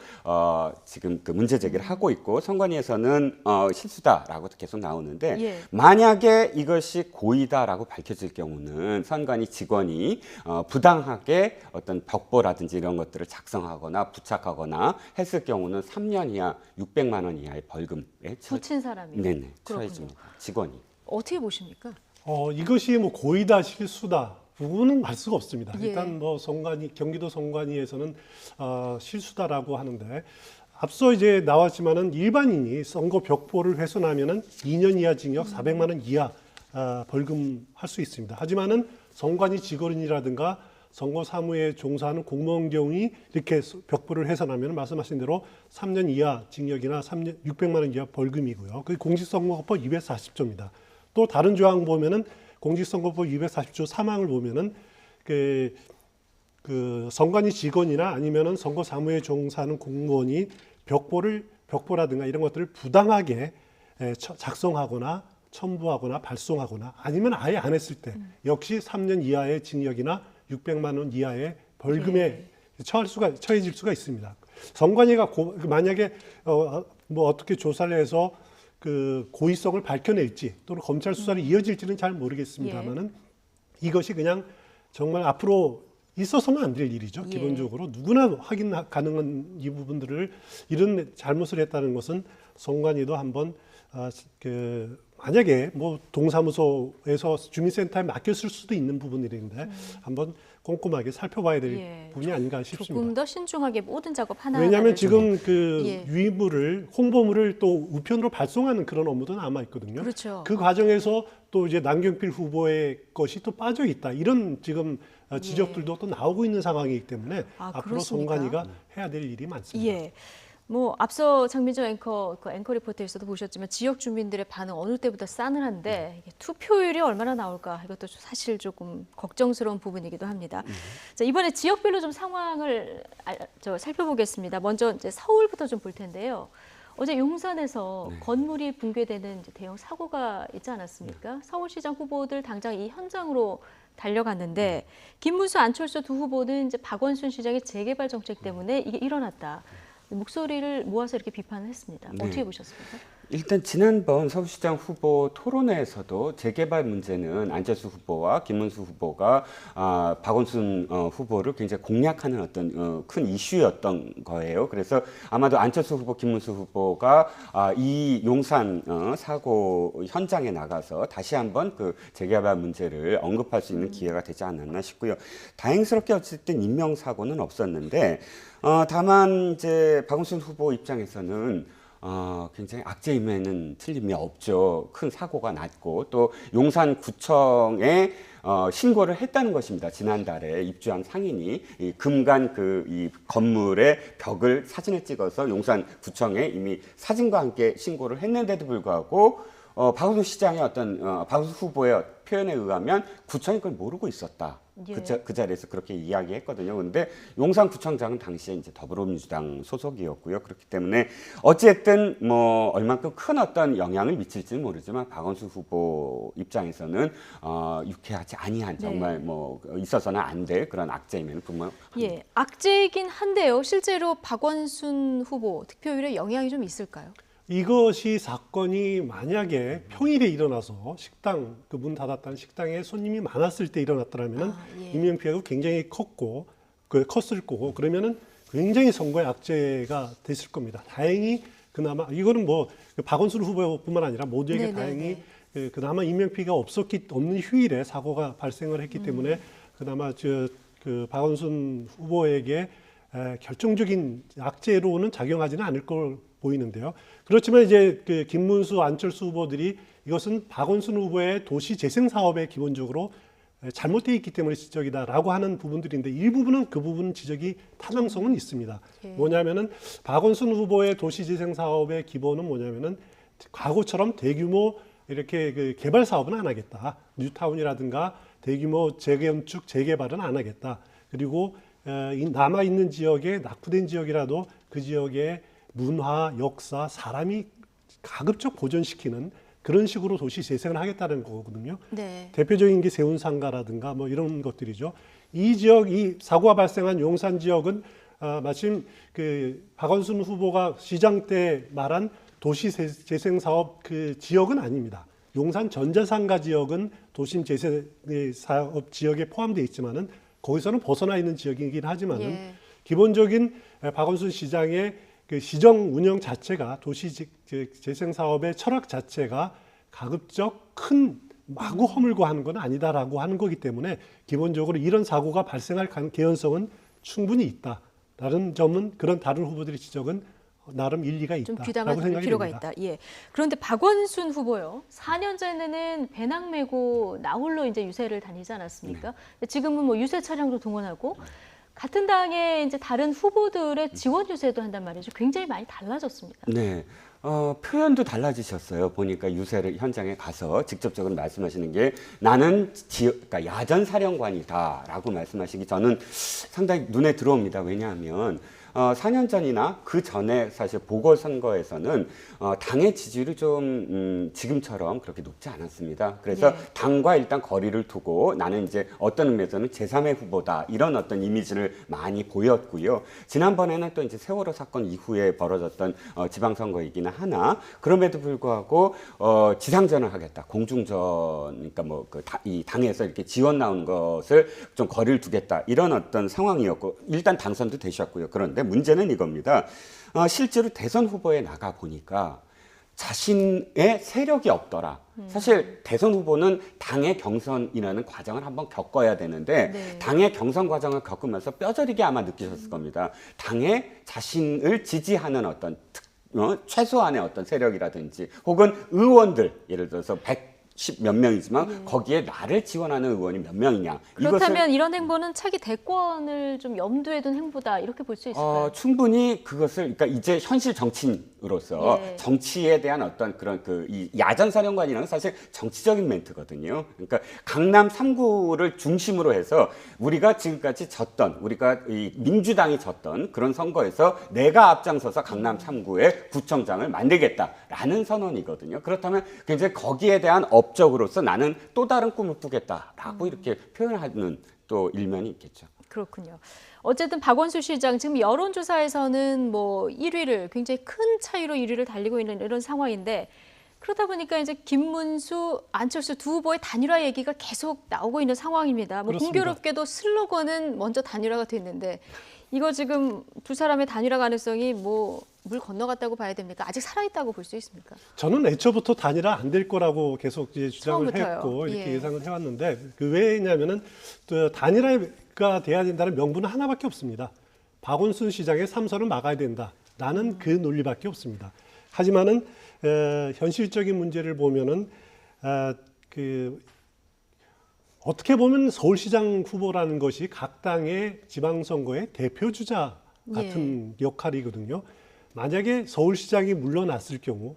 S7: 지금 그 문제 제기를 하고 있고 선관위에서는 실수다라고 계속 나오는데 만약에 이것이 고의다라고 밝혀질 경우는 선관위 직원이 부당하게 어떤 벽보라든지 이런 것들을 작성하거나 부착하거나 했을 경우는 3년 이하 600만 원 이하의 벌금에
S1: 붙인 사람이
S7: 네네 처해집니다. 직원이.
S1: 어떻게 보십니까?
S2: 이것이 뭐 고의다 실수다 부분은 알 수가 없습니다. 일단 뭐 경기도 선관위에서는 실수다라고 하는데 앞서 이제 나왔지만은 일반인이 선거 벽보를 훼손하면은 2년 이하 징역 400만 원 이하 벌금할 수 있습니다. 하지만은 선관위 직원이라든가 선거 사무에 종사하는 공무원 경위 이렇게 벽보를 해산하면 말씀하신 대로 3년 이하 징역이나 600만 원 이하 벌금이고요. 그 공직선거법 240조입니다. 또 다른 조항 보면은 공직선거법 240조 3항을 보면은 그 선관위 직원이나 아니면은 선거 사무에 종사하는 공무원이 벽보라든가 이런 것들을 부당하게 작성하거나 첨부하거나 발송하거나 아니면 아예 안 했을 때 역시 3년 이하의 징역이나 600만 원 이하의 벌금에 처해질 수가 있습니다. 선관위가 만약에 뭐 어떻게 조사를 해서 그 고의성을 밝혀낼지 또는 검찰 수사를 이어질지는 잘 모르겠습니다만은 이것이 그냥 정말 앞으로 있어서는 안 될 일이죠. 기본적으로 누구나 확인 가능한 이 부분들을 이런 잘못을 했다는 것은 선관위도 한번 만약에 뭐 동사무소에서 주민센터에 맡겼을 수도 있는 부분들인데 한번 꼼꼼하게 살펴봐야 될 부분이 아닌가 싶습니다.
S1: 조금 더 신중하게 모든 작업 하나.
S2: 왜냐하면 지금 그 유인물을 홍보물을 또 우편으로 발송하는 그런 업무도 남아 있거든요.
S1: 그렇죠.
S2: 그 과정에서 또 이제 남경필 후보의 것이 또 빠져 있다. 이런 지금 지적들도 또 나오고 있는 상황이기 때문에 앞으로 선관위가 해야 될 일이 많습니다.
S1: 뭐 앞서 장민정 앵커 리포트에서도 보셨지만 지역 주민들의 반응 어느 때보다 싸늘한데 이게 투표율이 얼마나 나올까 이것도 사실 조금 걱정스러운 부분이기도 합니다. 자, 이번에 지역별로 좀 상황을 살펴보겠습니다. 먼저 이제 서울부터 좀 볼 텐데요. 어제 용산에서 건물이 붕괴되는 이제 대형 사고가 있지 않았습니까? 서울시장 후보들 당장 이 현장으로 달려갔는데 김문수, 안철수 두 후보는 이제 박원순 시장의 재개발 정책 때문에 이게 일어났다. 목소리를 모아서 이렇게 비판을 했습니다. 어떻게 보셨습니까?
S7: 일단 지난번 서울시장 후보 토론회에서도 재개발 문제는 안철수 후보와 김문수 후보가 박원순 후보를 굉장히 공략하는 어떤 큰 이슈였던 거예요. 그래서 아마도 안철수 후보, 김문수 후보가 이 용산 사고 현장에 나가서 다시 한번 그 재개발 문제를 언급할 수 있는 기회가 되지 않았나 싶고요. 다행스럽게 어쨌든 인명사고는 없었는데 다만 이제 박원순 후보 입장에서는 굉장히 악재임에는 틀림이 없죠. 큰 사고가 났고 또 용산구청에 신고를 했다는 것입니다. 지난달에 입주한 상인이 이 금간 이 건물의 벽을 사진을 찍어서 용산구청에 이미 사진과 함께 신고를 했는데도 불구하고 박원순 시장의 박원순 후보의 표현에 의하면 구청이 그걸 모르고 있었다. 그 자리에서 그렇게 이야기했거든요. 그런데 용산구청장은 당시에 이제 더불어민주당 소속이었고요. 그렇기 때문에 어쨌든 뭐 얼만큼 큰 어떤 영향을 미칠지는 모르지만 박원순 후보 입장에서는 유쾌하지 아니한 정말 뭐 있어서는 안 될 그런 악재임에는 분명합니다.
S1: 악재이긴 한데요. 실제로 박원순 후보 득표율에 영향이 좀 있을까요?
S2: 이것이 사건이 만약에 평일에 일어나서 식당 그 문 닫았다는 식당에 손님이 많았을 때 일어났더라면은 인명 피해가 굉장히 컸을 거고 그러면은 굉장히 선거의 악재가 됐을 겁니다. 다행히 그나마 이거는 뭐 박원순 후보뿐만 아니라 모두에게 다행히 그나마 인명 피해가 없는 휴일에 사고가 발생을 했기 때문에 그나마 그 박원순 후보에게 결정적인 악재로는 작용하지는 않을 걸 보이는데요. 그렇지만 이제 그 김문수, 안철수 후보들이 이것은 박원순 후보의 도시 재생 사업에 기본적으로 잘못되어 있기 때문에 지적이다라고 하는 부분들인데 일부분은 그 부분 지적이 타당성은 있습니다. 뭐냐면은 박원순 후보의 도시 재생 사업의 기본은 뭐냐면은 과거처럼 대규모 이렇게 그 개발 사업은 안 하겠다. 뉴타운이라든가 대규모 재건축, 재개발은 안 하겠다. 그리고 남아 있는 지역에 낙후된 지역이라도 그 지역에 문화, 역사, 사람이 가급적 보존시키는 그런 식으로 도시 재생을 하겠다는 거거든요. 대표적인 게 세운상가라든가 뭐 이런 것들이죠. 이 지역, 이 사고가 발생한 용산 지역은 마침 그 박원순 후보가 시장 때 말한 도시 재생 사업 그 지역은 아닙니다. 용산 전자상가 지역은 도심 재생 사업 지역에 포함되어 있지만은 거기서는 벗어나 있는 지역이긴 하지만은 기본적인 박원순 시장의 그 시정 운영 자체가 도시 재생 사업의 철학 자체가 가급적 큰 마구 허물고 하는 건 아니다라고 하는 거기 때문에 기본적으로 이런 사고가 발생할 개연성은 충분히 있다라는 점은 그런 다른 후보들의 지적은 나름 일리가
S1: 좀
S2: 있다라고
S1: 귀담아
S2: 생각이
S1: 필요가
S2: 됩니다.
S1: 있다. 예. 그런데 박원순 후보요. 4년 전에는 배낭 메고 나홀로 이제 유세를 다니지 않았습니까? 근데 지금은 뭐 유세 차량도 동원하고 같은 당의 이제 다른 후보들의 지원 유세도 한단 말이죠. 굉장히 많이 달라졌습니다.
S7: 네. 표현도 달라지셨어요. 보니까 유세를 현장에 가서 직접적으로 말씀하시는 게 나는 그러니까 야전 사령관이다라고 말씀하시기 저는 상당히 눈에 들어옵니다. 왜냐하면 4년 전이나 그 전에 사실 보궐선거에서는 당의 지지율이 좀 지금처럼 그렇게 높지 않았습니다. 그래서 당과 일단 거리를 두고 나는 이제 어떤 의미에서는 제3의 후보다 이런 어떤 이미지를 많이 보였고요. 지난번에는 또 이제 세월호 사건 이후에 벌어졌던 지방선거이기는 하나 그럼에도 불구하고 지상전을 하겠다. 공중전 그러니까 뭐 이 당에서 이렇게 지원 나오는 것을 좀 거리를 두겠다 이런 어떤 상황이었고 일단 당선도 되셨고요. 그런데 문제는 이겁니다. 실제로 대선 후보에 나가 보니까 자신의 세력이 없더라. 사실 대선 후보는 당의 경선이라는 과정을 한번 겪어야 되는데 당의 경선 과정을 겪으면서 뼈저리게 아마 느끼셨을 겁니다. 당의 자신을 지지하는 어떤 최소한의 어떤 세력이라든지 혹은 의원들 예를 들어서 110 몇 명이지만 거기에 나를 지원하는 의원이 몇 명이냐.
S1: 그렇다면 이런 행보는 차기 대권을 좀 염두에 둔 행보다 이렇게 볼 수 있을까요?
S7: 충분히 그것을 그러니까 이제 현실 정치인으로서 정치에 대한 어떤 그런 이 야전 사령관이라는 건 사실 정치적인 멘트거든요. 그러니까 강남 3구를 중심으로 해서 우리가 지금까지 우리가 이 민주당이 졌던 그런 선거에서 내가 앞장서서 강남 3구의 구청장을 만들겠다라는 선언이거든요. 그렇다면 굉장히 거기에 대한 업적으로서 나는 또 다른 꿈을 꾸겠다라고 이렇게 표현하는 또 일면이 있겠죠.
S1: 그렇군요. 어쨌든 박원순 시장 지금 여론조사에서는 뭐 1위를 굉장히 큰 차이로 1위를 달리고 있는 이런 상황인데 그러다 보니까 이제 김문수, 안철수 두 후보의 단일화 얘기가 계속 나오고 있는 상황입니다. 뭐 공교롭게도 슬로건은 먼저 단일화가 됐는데 이거 지금 두 사람의 단일화 가능성이 뭐 물 건너갔다고 봐야 됩니까? 아직 살아있다고 볼 수 있습니까?
S2: 저는 애초부터 단일화 안 될 거라고 계속 이제 주장을
S1: 처음부터요.
S2: 했고 이렇게 예상을 해왔는데 왜냐하면은 또 단일화가 돼야 된다는 명분은 하나밖에 없습니다. 박원순 시장의 삼선을 막아야 된다라는 그 논리밖에 없습니다. 하지만은 현실적인 문제를 보면은 어떻게 보면 서울시장 후보라는 것이 각 당의 지방선거의 대표주자 같은 역할이거든요. 만약에 서울시장이 물러났을 경우,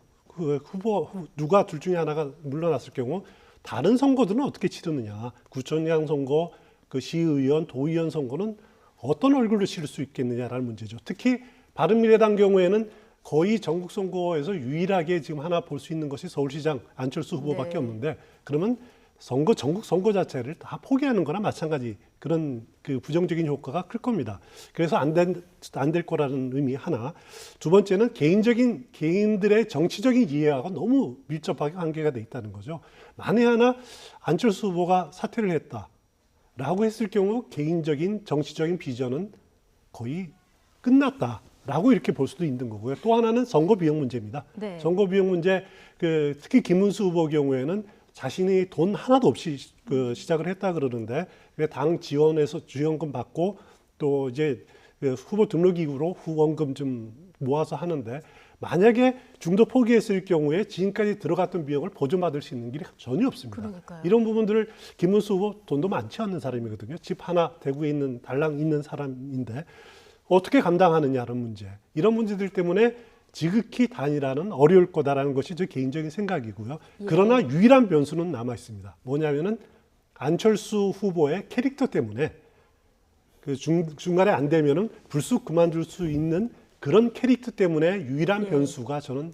S2: 누가 둘 중에 하나가 물러났을 경우 다른 선거들은 어떻게 치르느냐. 구청장 선거, 그 시의원, 도의원 선거는 어떤 얼굴로 치를 수 있겠느냐라는 문제죠. 특히 바른미래당 경우에는 거의 전국 선거에서 유일하게 지금 하나 볼 수 있는 것이 서울시장 안철수 후보밖에 없는데 그러면 전국 선거 자체를 다 포기하는 거나 마찬가지 그런 그 부정적인 효과가 클 겁니다. 그래서 안 될 거라는 의미 하나. 두 번째는 개인들의 정치적인 이해하고 너무 밀접하게 관계가 돼 있다는 거죠. 만에 하나 안철수 후보가 사퇴를 했다라고 했을 경우 개인적인 정치적인 비전은 거의 끝났다라고 이렇게 볼 수도 있는 거고요. 또 하나는 선거 비용 문제입니다. 선거 비용 문제, 특히 김문수 후보 경우에는 자신이 돈 하나도 없이 시작을 했다 그러는데 당 지원에서 지원금 받고 또 이제 후보 등록 이후로 후원금 좀 모아서 하는데 만약에 중도 포기했을 경우에 지금까지 들어갔던 비용을 보존받을 수 있는 길이 전혀 없습니다.
S1: 그러니까요.
S2: 이런 부분들을 김문수 후보 돈도 많지 않는 사람이거든요. 집 하나 대구에 있는 달랑 있는 사람인데 어떻게 감당하느냐는 문제. 이런 문제들 때문에 지극히 단일화는 어려울 거다라는 것이 제 개인적인 생각이고요. 그러나 유일한 변수는 남아 있습니다. 뭐냐면은 안철수 후보의 캐릭터 때문에 중간에 안 되면은 불쑥 그만둘 수 있는 그런 캐릭터 때문에 유일한 변수가 저는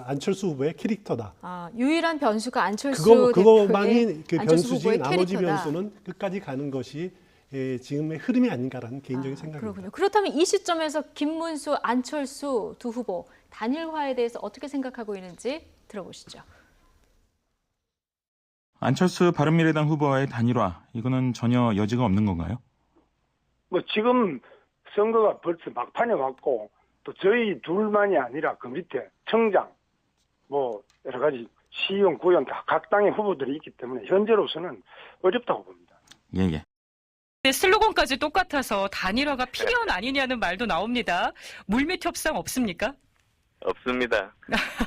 S2: 안철수 후보의 캐릭터다.
S1: 유일한 변수가 안철수
S2: 그거만이
S1: 대표의
S2: 변수지 나머지
S1: 캐릭터다.
S2: 변수는 끝까지 가는 것이 지금의 흐름이 아닌가라는 개인적인 생각입니다.
S1: 그렇군요. 그렇다면 이 시점에서 김문수, 안철수 두 후보 단일화에 대해서 어떻게 생각하고 있는지 들어보시죠.
S13: 안철수 바른미래당 후보와의 단일화, 이거는 전혀 여지가 없는 건가요?
S6: 뭐 지금 선거가 벌써 막판에 왔고 또 저희 둘만이 아니라 그 밑에 청장, 뭐 여러 가지 시의원, 구의원 다 각 당의 후보들이 있기 때문에 현재로서는 어렵다고 봅니다.
S13: 예.
S14: 슬로건까지 똑같아서 단일화가 필요한 아니냐는 말도 나옵니다. 물밑 협상 없습니까? 없습니다.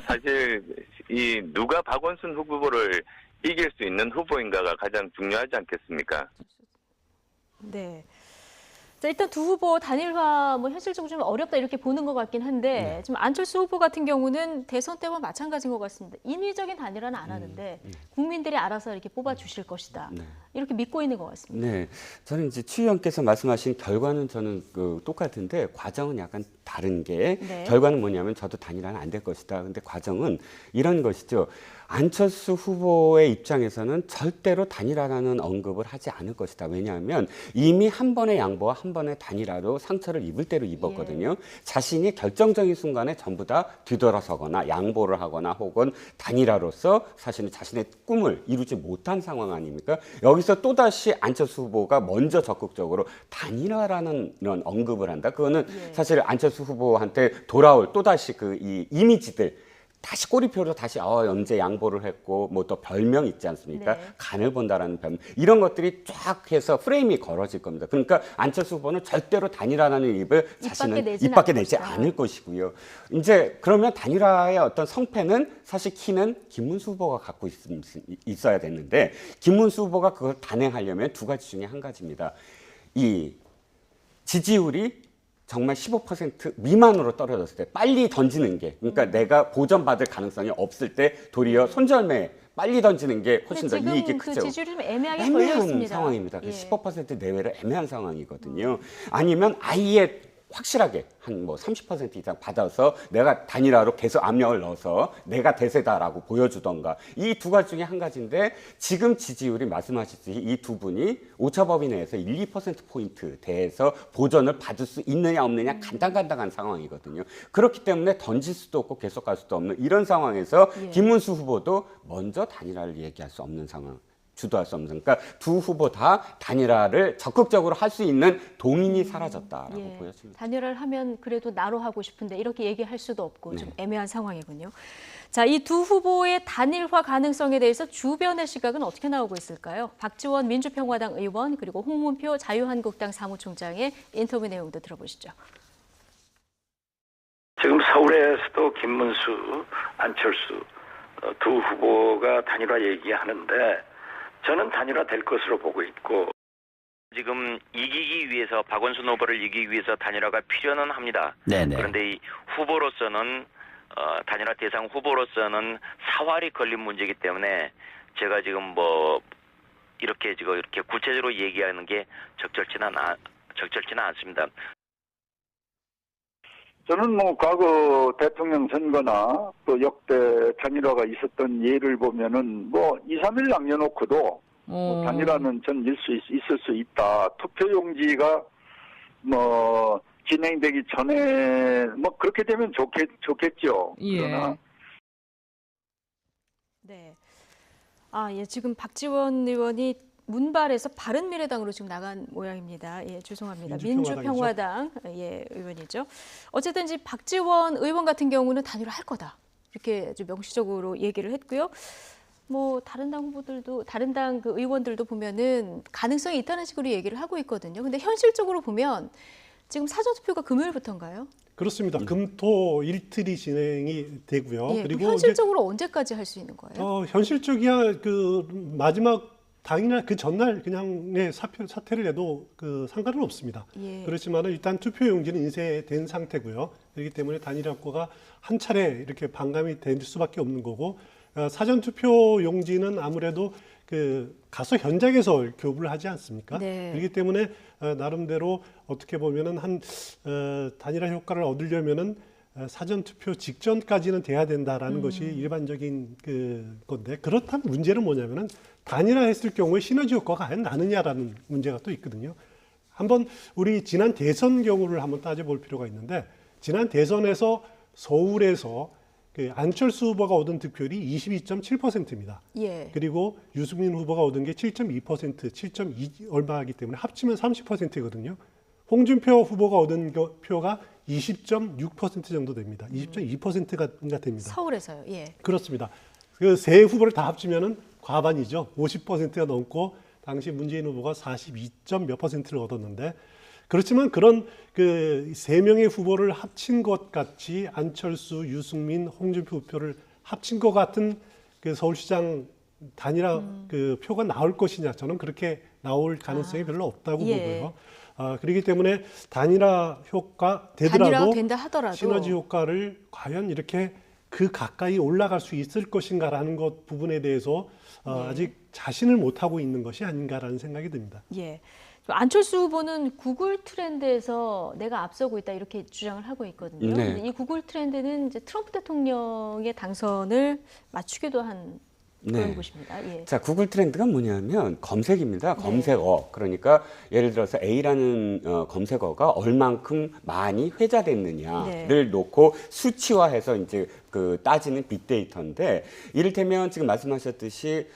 S14: 사실 이 누가 박원순 후보를 이길 수 있는 후보인가가 가장 중요하지 않겠습니까?
S1: 네. 자, 일단 두 후보 단일화 뭐 현실적으로 좀 어렵다 이렇게 보는 것 같긴 한데 지금 안철수 후보 같은 경우는 대선 때와 마찬가지인 것 같습니다. 인위적인 단일화는 안 하는데 국민들이 알아서 이렇게 뽑아주실 것이다. 이렇게 믿고 있는 것 같습니다.
S7: 네, 저는 이제 추 의원께서 말씀하신 결과는 저는 똑같은데 과정은 약간 다른 게 결과는 뭐냐면 저도 단일화는 안 될 것이다. 근데 과정은 이런 것이죠. 안철수 후보의 입장에서는 절대로 단일화라는 언급을 하지 않을 것이다. 왜냐하면 이미 한 번의 양보와 한 번의 단일화로 상처를 입을 대로 입었거든요. 자신이 결정적인 순간에 전부 다 뒤돌아서거나 양보를 하거나 혹은 단일화로서 사실은 자신의 꿈을 이루지 못한 상황 아닙니까? 여기서 또다시 안철수 후보가 먼저 적극적으로 단일화라는 이런 언급을 한다. 그거는 사실 안철수 후보한테 돌아올 또다시 이 이미지들 다시 꼬리표로 다시 언제 양보를 했고 뭐 또 별명 있지 않습니까? 간을 본다라는 별명 이런 것들이 쫙 해서 프레임이 걸어질 겁니다. 그러니까 안철수 후보는 절대로 단일화라는 입을 자신은 입 밖에 내지 않을 것이고요. 이제 그러면 단일화의 어떤 성패는 사실 키는 김문수 후보가 갖고 있어야 됐는데 김문수 후보가 그걸 단행하려면 두 가지 중에 한 가지입니다. 이 지지율이 정말 15% 미만으로 떨어졌을 때 빨리 던지는 게 그러니까 내가 보전받을 가능성이 없을 때 도리어 손절매 빨리 던지는 게 훨씬 더 이익이 크죠.
S1: 그 지지율이 좀 애매하게 걸려 있습니다.
S7: 상황입니다. 15% 내외로 애매한 상황이거든요. 아니면 아예 확실하게 한 뭐 30% 이상 받아서 내가 단일화로 계속 압력을 넣어서 내가 대세다라고 보여주던가 이 두 가지 중에 한 가지인데 지금 지지율이 말씀하셨듯이 이 두 분이 오차범위 내에서 1, 2%포인트 대해서 보전을 받을 수 있느냐 없느냐 간당간당한 상황이거든요. 그렇기 때문에 던질 수도 없고 계속 갈 수도 없는 이런 상황에서 김문수 후보도 먼저 단일화를 얘기할 수 없는 상황. 주도할 수 없는 그러니까 두 후보 다 단일화를 적극적으로 할 수 있는 동인이 사라졌다라고 보여집니다.
S1: 단일화를 하면 그래도 나로 하고 싶은데 이렇게 얘기할 수도 없고 좀 애매한 상황이군요. 자, 이 두 후보의 단일화 가능성에 대해서 주변의 시각은 어떻게 나오고 있을까요? 박지원 민주평화당 의원 그리고 홍문표 자유한국당 사무총장의 인터뷰 내용도 들어보시죠.
S15: 지금 서울에서도 김문수, 안철수 두 후보가 단일화 얘기하는데 저는 단일화 될 것으로 보고 있고
S8: 지금 이기기 위해서 박원순 후보를 이기기 위해서 단일화가 필요는 합니다. 그런데 이 후보로서는 단일화 대상 후보로서는 사활이 걸린 문제이기 때문에 제가 지금 뭐 이렇게 구체적으로 얘기하는 게 적절치는 않습니다.
S6: 저는 뭐 과거 대통령 선거나 또 역대 단일화가 있었던 예를 보면은 뭐 2, 3일 남겨놓고도 뭐 단일화는 전 있을 수 있다. 투표용지가 뭐 진행되기 전에 뭐 그렇게 되면 좋겠죠. 그러나
S1: 지금 박지원 의원이 문발에서 바른미래당으로 지금 나간 모양입니다. 죄송합니다. 민주평화당 의원이죠. 어쨌든 이제 박지원 의원 같은 경우는 단일화할 거다. 이렇게 좀 명시적으로 얘기를 했고요. 뭐 다른 당 후보들도 다른 당 그 의원들도 보면은 가능성이 있다는 식으로 얘기를 하고 있거든요. 근데 현실적으로 보면 지금 사전 투표가 금요일부터인가요?
S2: 그렇습니다. 금토 일틀이 진행이 되고요.
S1: 그리고 현실적으로 언제까지 할 수 있는 거예요?
S2: 현실적이야 그 마지막 당일날 그 전날 그냥 사퇴를 해도 상관은 없습니다. 그렇지만 일단 투표용지는 인쇄된 상태고요. 그렇기 때문에 단일화가 한 차례 이렇게 반감이 될 수밖에 없는 거고 사전 투표용지는 아무래도 가서 현장에서 교부를 하지 않습니까? 그렇기 때문에 나름대로 어떻게 보면은 단일화 효과를 얻으려면은 사전 투표 직전까지는 돼야 된다라는 것이 일반적인 건데 그렇다면 문제는 뭐냐면은 단일화했을 경우에 시너지 효과가 과연 나느냐라는 문제가 또 있거든요. 한번 우리 지난 대선 경우를 한번 따져볼 필요가 있는데 지난 대선에서 서울에서 안철수 후보가 얻은 득표율이 22.7%입니다. 그리고 유승민 후보가 얻은 게 7.2%, 7.2 얼마이기 때문에 합치면 30%거든요. 홍준표 후보가 얻은 표가 20.6% 정도 됩니다. 20.2%가 됩니다.
S1: 서울에서요.
S2: 그렇습니다. 그 세 후보를 다 합치면은 과반이죠. 50%가 넘고 당시 문재인 후보가 42점 몇 %를 얻었는데 그렇지만 그런 그 세 명의 후보를 합친 것 같이 안철수, 유승민, 홍준표 표를 합친 것 같은 그 서울시장 단일화 그 표가 나올 것이냐, 저는 그렇게 나올 가능성이 별로 없다고 보고요. 그렇기 때문에 단일화 효과 되더라도
S1: 된다 하더라도
S2: 시너지 효과를 과연 이렇게 그 가까이 올라갈 수 있을 것인가라는 것 부분에 대해서 아직 자신을 못하고 있는 것이 아닌가라는 생각이 듭니다.
S1: 예. 안철수 후보는 구글 트렌드에서 내가 앞서고 있다 이렇게 주장을 하고 있거든요.
S7: 네.
S1: 근데 이 구글 트렌드는 이제 트럼프 대통령의 당선을 맞추기도 한 그런 곳입니다. 예.
S7: 자, 구글 트렌드가 뭐냐면 검색입니다. 검색어. 그러니까 예를 들어서 A라는 검색어가 얼만큼 많이 회자됐느냐를 놓고 수치화해서 이제 그 따지는 빅데이터인데, 이를테면 지금 말씀하셨듯이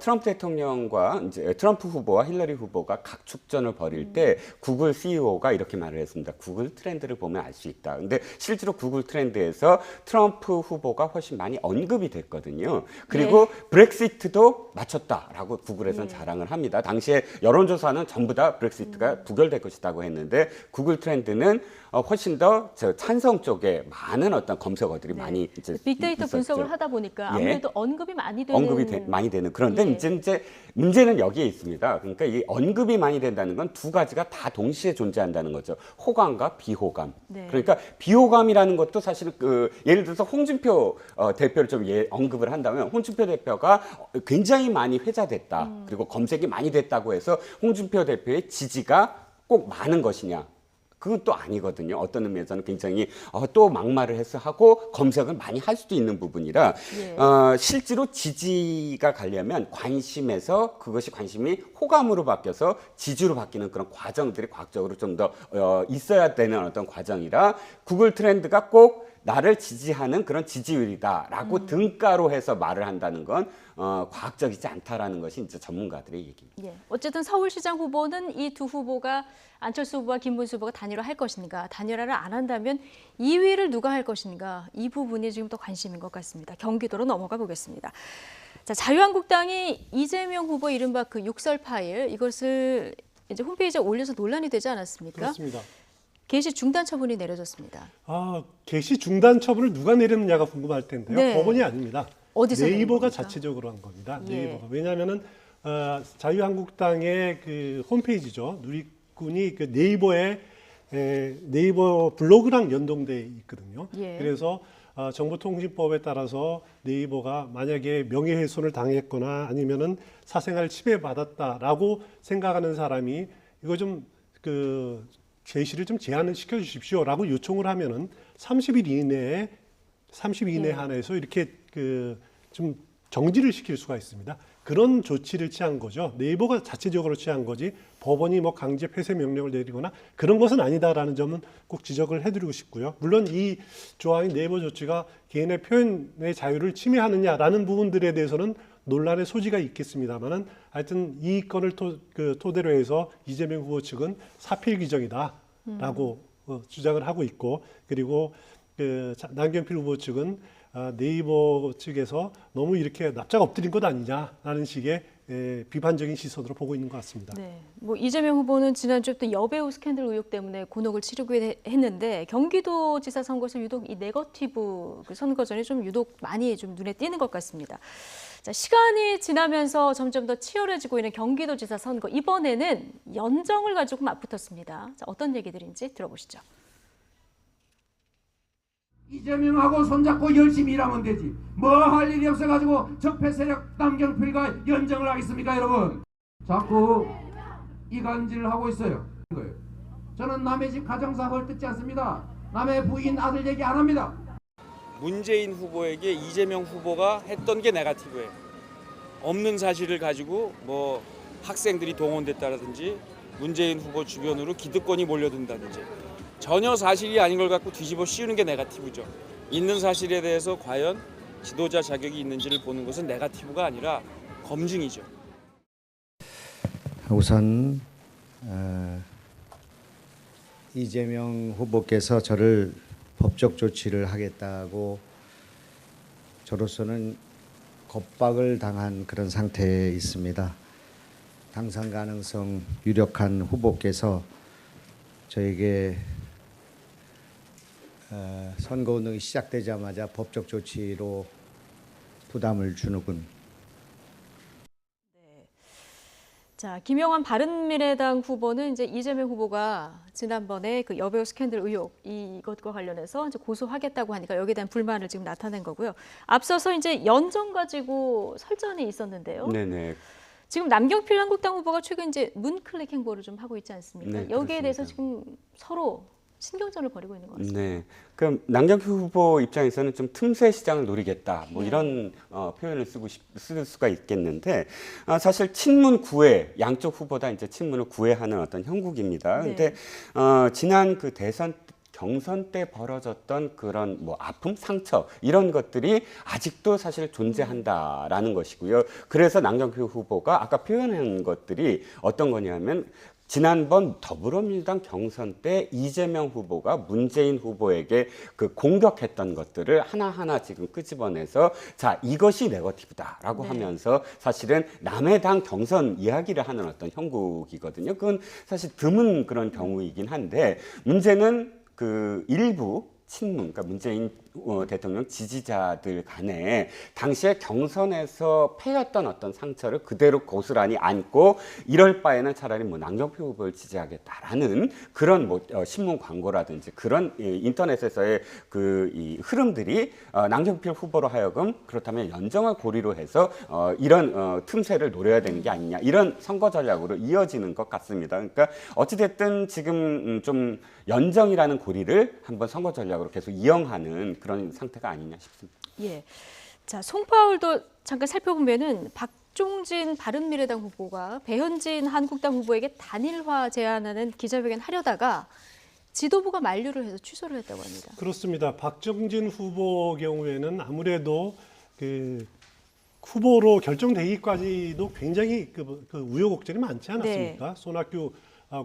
S7: 트럼프 대통령과 이제 트럼프 후보와 힐러리 후보가 각축전을 벌일 때 구글 CEO가 이렇게 말을 했습니다. 구글 트렌드를 보면 알 수 있다. 근데 실제로 구글 트렌드에서 트럼프 후보가 훨씬 많이 언급이 됐거든요. 그리고 브렉시트도 맞췄다라고 구글에서는 자랑을 합니다. 당시에 여론조사는 전부 다 브렉시트가 부결될 것이라고 했는데, 구글 트렌드는 훨씬 더 찬성 쪽에 많은 어떤 검색어들이 많이 이제
S1: 빅데이터
S7: 있었죠.
S1: 분석을 하다 보니까 아무래도 언급이 많이 되는
S7: 많이 되는. 그런데 이제 문제는 여기에 있습니다. 그러니까 이 언급이 많이 된다는 건 두 가지가 다 동시에 존재한다는 거죠. 호감과 비호감. 그러니까 비호감이라는 것도 사실 그 예를 들어서 홍준표 대표를 좀 언급을 한다면, 홍준표 대표가 굉장히 많이 회자됐다. 그리고 검색이 많이 됐다고 해서 홍준표 대표의 지지가 꼭 많은 것이냐? 그건 또 아니거든요. 어떤 의미에서는 굉장히 또 막말을 해서 하고 검색을 많이 할 수도 있는 부분이라 실제로 지지가 가려면 관심에서 그것이 관심이 호감으로 바뀌어서 지지로 바뀌는 그런 과정들이 과학적으로 좀 더 있어야 되는 어떤 과정이라, 구글 트렌드가 꼭 나를 지지하는 그런 지지율이다라고 등가로 해서 말을 한다는 건 과학적이지 않다라는 것이 이제 전문가들의 얘기입니다.
S1: 예. 어쨌든 서울시장 후보는 이 두 후보가 안철수 후보와 김문수 후보가 단일화할 것인가, 단일화를 안 한다면 2위를 누가 할 것인가, 이 부분이 지금 더 관심인 것 같습니다. 경기도로 넘어가 보겠습니다. 자, 자유한국당이 이재명 후보 이른바 그 욕설 파일, 이것을 이제 홈페이지에 올려서 논란이 되지 않았습니까?
S2: 그렇습니다.
S1: 게시 중단 처분이 내려졌습니다.
S2: 게시 중단 처분을 누가 내렸느냐가 궁금할 텐데요. 법원이 아닙니다.
S1: 어디서
S2: 네이버가 자체적으로 한 겁니다. 네이버가. 왜냐하면은 자유한국당의 그 홈페이지죠. 누리꾼이 그 네이버 블로그랑 연동돼 있거든요. 그래서 정보통신법에 따라서 네이버가 만약에 명예훼손을 당했거나 아니면은 사생활 침해받았다라고 생각하는 사람이 이거 좀 그 게시를 좀 제한을 시켜 주십시오라고 요청을 하면은 30일 이내에 한해서 이렇게 그 좀 정지를 시킬 수가 있습니다. 그런 조치를 취한 거죠. 네이버가 자체적으로 취한 거지 법원이 뭐 강제 폐쇄 명령을 내리거나 그런 것은 아니다라는 점은 꼭 지적을 해드리고 싶고요. 물론 이 조항인 네이버 조치가 개인의 표현의 자유를 침해하느냐라는 부분들에 대해서는 논란의 소지가 있겠습니다만은 하여튼 이 건을 토대로 해서 이재명 후보 측은 사필 규정이다라고 주장을 하고 있고, 그리고 그 남경필 후보 측은 네이버 측에서 너무 이렇게 납작 엎드린 것 아니냐라는 식의 비판적인 시선으로 보고 있는 것 같습니다.
S1: 네, 뭐 이재명 후보는 지난주부터 여배우 스캔들 의혹 때문에 곤혹을 치르고 했는데, 경기도지사 선거에서 유독 이 네거티브 그 선거전이 좀 유독 많이 좀 눈에 띄는 것 같습니다. 자, 시간이 지나면서 점점 더 치열해지고 있는 경기도지사 선거, 이번에는 연정을 가지고 맞붙었습니다. 자, 어떤 얘기들인지 들어보시죠.
S16: 이재명하고 손잡고 열심히 일하면 되지. 뭐 할 일이 없어가지고 적폐 세력 남경필과 연정을 하겠습니까, 여러분? 자꾸 이간질을 하고 있어요. 저는 남의 집 가정사 헐뜯지 않습니다. 남의 부인 아들 얘기 안 합니다.
S17: 문재인 후보에게 이재명 후보가 했던 게 네거티브예요. 없는 사실을 가지고 뭐 학생들이 동원됐다든지 문재인 후보 주변으로 기득권이 몰려든다든지 전혀 사실이 아닌 걸 갖고 뒤집어 씌우는 게 네거티브죠. 있는 사실에 대해서 과연 지도자 자격이 있는지를 보는 것은 네거티브가 아니라 검증이죠.
S18: 우선 이재명 후보께서 저를 법적 조치를 하겠다고 저로서는 겁박을 당한 그런 상태에 있습니다. 당선 가능성 유력한 후보께서 저에게 선거운동이 시작되자마자 법적 조치로 부담을 주는군.
S1: 자, 김영환 바른미래당 후보는 이제 이재명 후보가 지난번에 그 여배우 스캔들 의혹 이것과 관련해서 이제 고소하겠다고 하니까 여기에 대한 불만을 지금 나타낸 거고요. 앞서서 이제 연정 가지고 설전이 있었는데요.
S7: 네네.
S1: 지금 남경필 한국당 후보가 최근 이제 문클릭 행보를 좀 하고 있지 않습니까?
S7: 네,
S1: 여기에 대해서
S7: 그렇습니다.
S1: 지금 서로 신경전을 벌이고 있는 것 같습니다.
S7: 네. 그럼 남경필 후보 입장에서는 좀 틈새 시장을 노리겠다. 뭐 이런 표현을 쓸 수가 있겠는데 사실 친문 구애 양쪽 후보 다 이제 친문을 구애하는 어떤 형국입니다. 근데 지난 그 대선 경선 때 벌어졌던 그런 뭐 아픔, 상처 이런 것들이 아직도 사실 존재한다라는 것이고요. 그래서 남경필 후보가 아까 표현한 것들이 어떤 거냐면 지난번 더불어민주당 경선 때 이재명 후보가 문재인 후보에게 그 공격했던 것들을 하나하나 지금 끄집어내서 자, 이것이 네거티브다라고 하면서 사실은 남의 당 경선 이야기를 하는 어떤 형국이거든요. 그건 사실 드문 그런 경우이긴 한데 문제는 그 일부 친문, 그러니까 문재인 대통령 지지자들 간에 당시에 경선에서 패했던 어떤 상처를 그대로 고스란히 안고 이럴 바에는 차라리 뭐 남경필 후보를 지지하겠다라는 그런 뭐 신문 광고라든지 그런 인터넷에서의 그 이 흐름들이 남경필 후보로 하여금 그렇다면 연정을 고리로 해서 이런 틈새를 노려야 되는 게 아니냐 이런 선거 전략으로 이어지는 것 같습니다. 그러니까 어찌됐든 지금 좀 연정이라는 고리를 한번 선거 전략으로 계속 이용하는 그런 상태가 아니냐 싶습니다.
S1: 예. 자, 송파울도 잠깐 살펴보면은 박종진 바른미래당 후보가 배현진 한국당 후보에게 단일화 제안하는 기자회견 하려다가 지도부가 만류를 해서 취소를 했다고 합니다.
S2: 그렇습니다. 박정진 후보 경우에는 아무래도 그 후보로 결정되기까지도 굉장히 그 우여곡절이 많지 않았습니까? 네. 손학규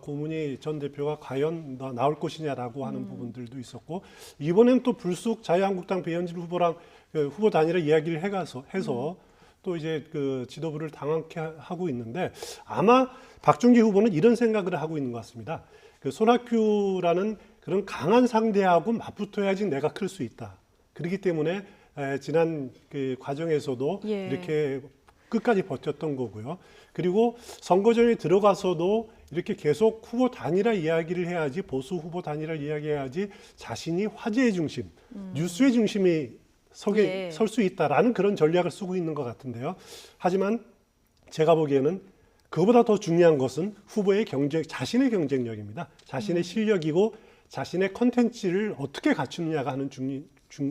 S2: 고문희 전 대표가 과연 나올 것이냐라고 하는 부분들도 있었고 이번엔 또 불쑥 자유한국당 배현진 후보랑 후보 단일화 이야기를 해서 또 이제 그 지도부를 당황케 하고 있는데 아마 박종기 후보는 이런 생각을 하고 있는 것 같습니다. 그 손학규라는 그런 강한 상대하고 맞붙어야지 내가 클 수 있다. 그렇기 때문에 지난 그 과정에서도 이렇게 끝까지 버텼던 거고요. 그리고 선거전에 들어가서도 이렇게 계속 후보 단일화 이야기를 해야지 보수 후보 단일화 이야기해야지 자신이 화제의 중심, 뉴스의 중심이 설 수 있다라는 그런 전략을 쓰고 있는 것 같은데요. 하지만 제가 보기에는 그보다 더 중요한 것은 후보의 자신의 경쟁력입니다. 자신의 실력이고 자신의 컨텐츠를 어떻게 갖추느냐가 하는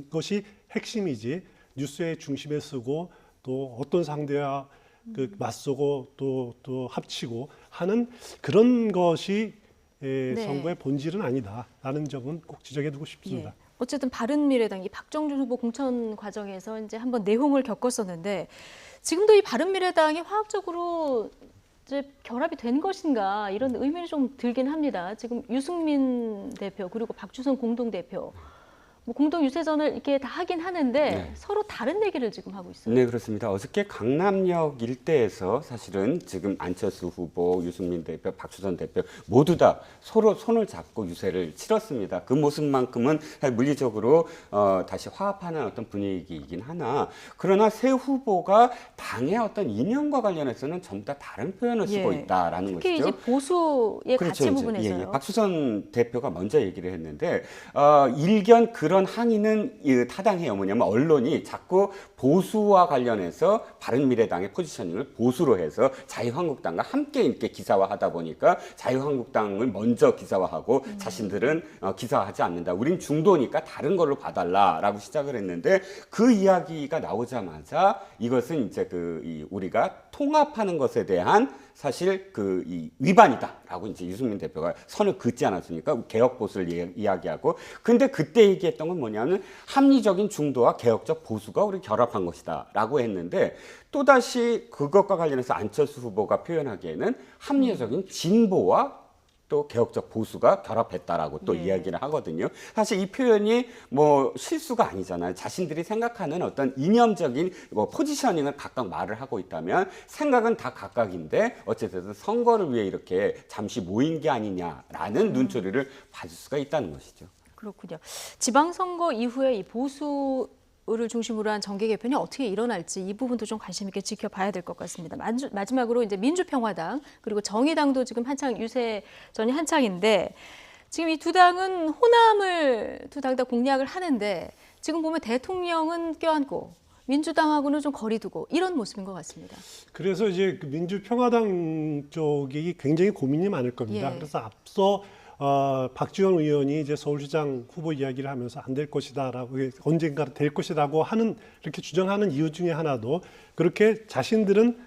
S2: 것이 핵심이지 뉴스의 중심에 쓰고 또 어떤 상대와 그 맞서고 또 합치고 하는 그런 것이 선거의 본질은 아니다라는 점은 꼭 지적해두고 싶습니다.
S1: 어쨌든 바른미래당이 박정준 후보 공천 과정에서 이제 한번 내홍을 겪었었는데 지금도 이 바른미래당이 화학적으로 이제 결합이 된 것인가 이런 의문이 좀 들긴 합니다. 지금 유승민 대표 그리고 박주선 공동대표 뭐 공동 유세전을 이렇게 다 하긴 하는데 서로 다른 얘기를 지금 하고 있어요.
S7: 네, 그렇습니다. 어저께 강남역 일대에서 사실은 지금 안철수 후보, 유승민 대표, 박주선 대표 모두 다 서로 손을 잡고 유세를 치렀습니다. 그 모습만큼은 물리적으로 다시 화합하는 어떤 분위기이긴 하나 그러나 새 후보가 당의 어떤 이념과 관련해서는 전부 다 다른 표현을 쓰고 있다라는 것이죠.
S1: 특히 이제 보수의
S7: 그렇죠,
S1: 가치 부분에서요.
S7: 박주선 대표가 먼저 얘기를 했는데 일견 그런 항의는 타당해요. 뭐냐면 언론이 자꾸 보수와 관련해서 바른미래당의 포지셔닝을 보수로 해서 자유한국당과 함께 이렇게 기사화하다 보니까 자유한국당을 먼저 기사화하고 자신들은 기사화하지 않는다. 우린 중도니까 다른 걸로 봐달라라고 시작을 했는데 그 이야기가 나오자마자 이것은 이제 우리가 통합하는 것에 대한 사실 이 위반이다라고 이제 유승민 대표가 선을 긋지 않았습니까? 개혁 보수를 이야기하고 근데 그때 얘기했던 건 뭐냐면 합리적인 중도와 개혁적 보수가 우리 결합한 것이다라고 했는데 또 다시 그것과 관련해서 안철수 후보가 표현하기에는 합리적인 진보와 또 개혁적 보수가 결합했다라고 또 이야기를 하거든요. 사실 이 표현이 뭐 실수가 아니잖아요. 자신들이 생각하는 어떤 이념적인 뭐 포지셔닝을 각각 말을 하고 있다면 생각은 다 각각인데 어쨌든 선거를 위해 이렇게 잠시 모인 게 아니냐라는 눈초리를 봐줄 수가 있다는 것이죠.
S1: 그렇군요. 지방선거 이후에 이 보수를 중심으로 한 정계 개편이 어떻게 일어날지 이 부분도 좀 관심 있게 지켜봐야 될 것 같습니다. 마지막으로 이제 민주평화당 그리고 정의당도 지금 한창 유세전이 한창인데 지금 이 두 당은 호남을 두 당 다 공략을 하는데 지금 보면 대통령은 껴안고 민주당하고는 좀 거리 두고 이런 모습인 것 같습니다.
S2: 그래서 이제 그 민주평화당 쪽이 굉장히 고민이 많을 겁니다.
S1: 예.
S2: 그래서 앞서 박지원 의원이 이제 서울시장 후보 이야기를 하면서 안 될 것이다라고 언젠가 될 것이라고 하는 이렇게 주장하는 이유 중에 하나도 그렇게 자신들은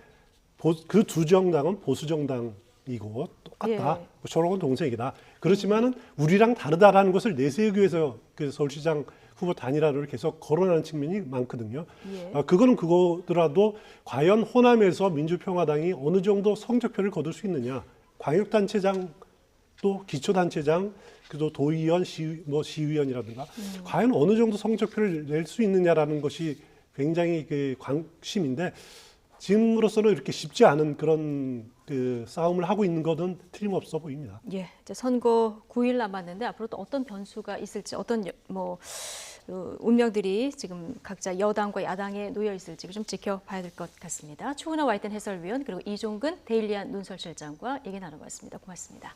S2: 그 두 정당은 보수 정당이고 똑같다.
S1: 예.
S2: 뭐 저런 건 동생이다. 그렇지만은 우리랑 다르다라는 것을 내세우기 위해서 그 서울시장 후보 단일화를 계속 거론하는 측면이 많거든요.
S1: 예.
S2: 그거는 그거더라도 과연 호남에서 민주평화당이 어느 정도 성적표를 거둘 수 있느냐. 광역단체장 또 기초단체장, 그리고 도의원, 시의원이라든가 과연 어느 정도 성적표를 낼 수 있느냐라는 것이 굉장히 그 관심인데 지금으로서는 이렇게 쉽지 않은 그런 그 싸움을 하고 있는 것은 틀림없어 보입니다.
S1: 예, 이제 선거 9일 남았는데 앞으로 또 어떤 변수가 있을지 어떤 운명들이 지금 각자 여당과 야당에 놓여 있을지 좀 지켜봐야 될 것 같습니다. 추은하 와이튼 해설위원 그리고 이종근 데일리안 논설실장과 얘기 나눠봤습니다. 고맙습니다.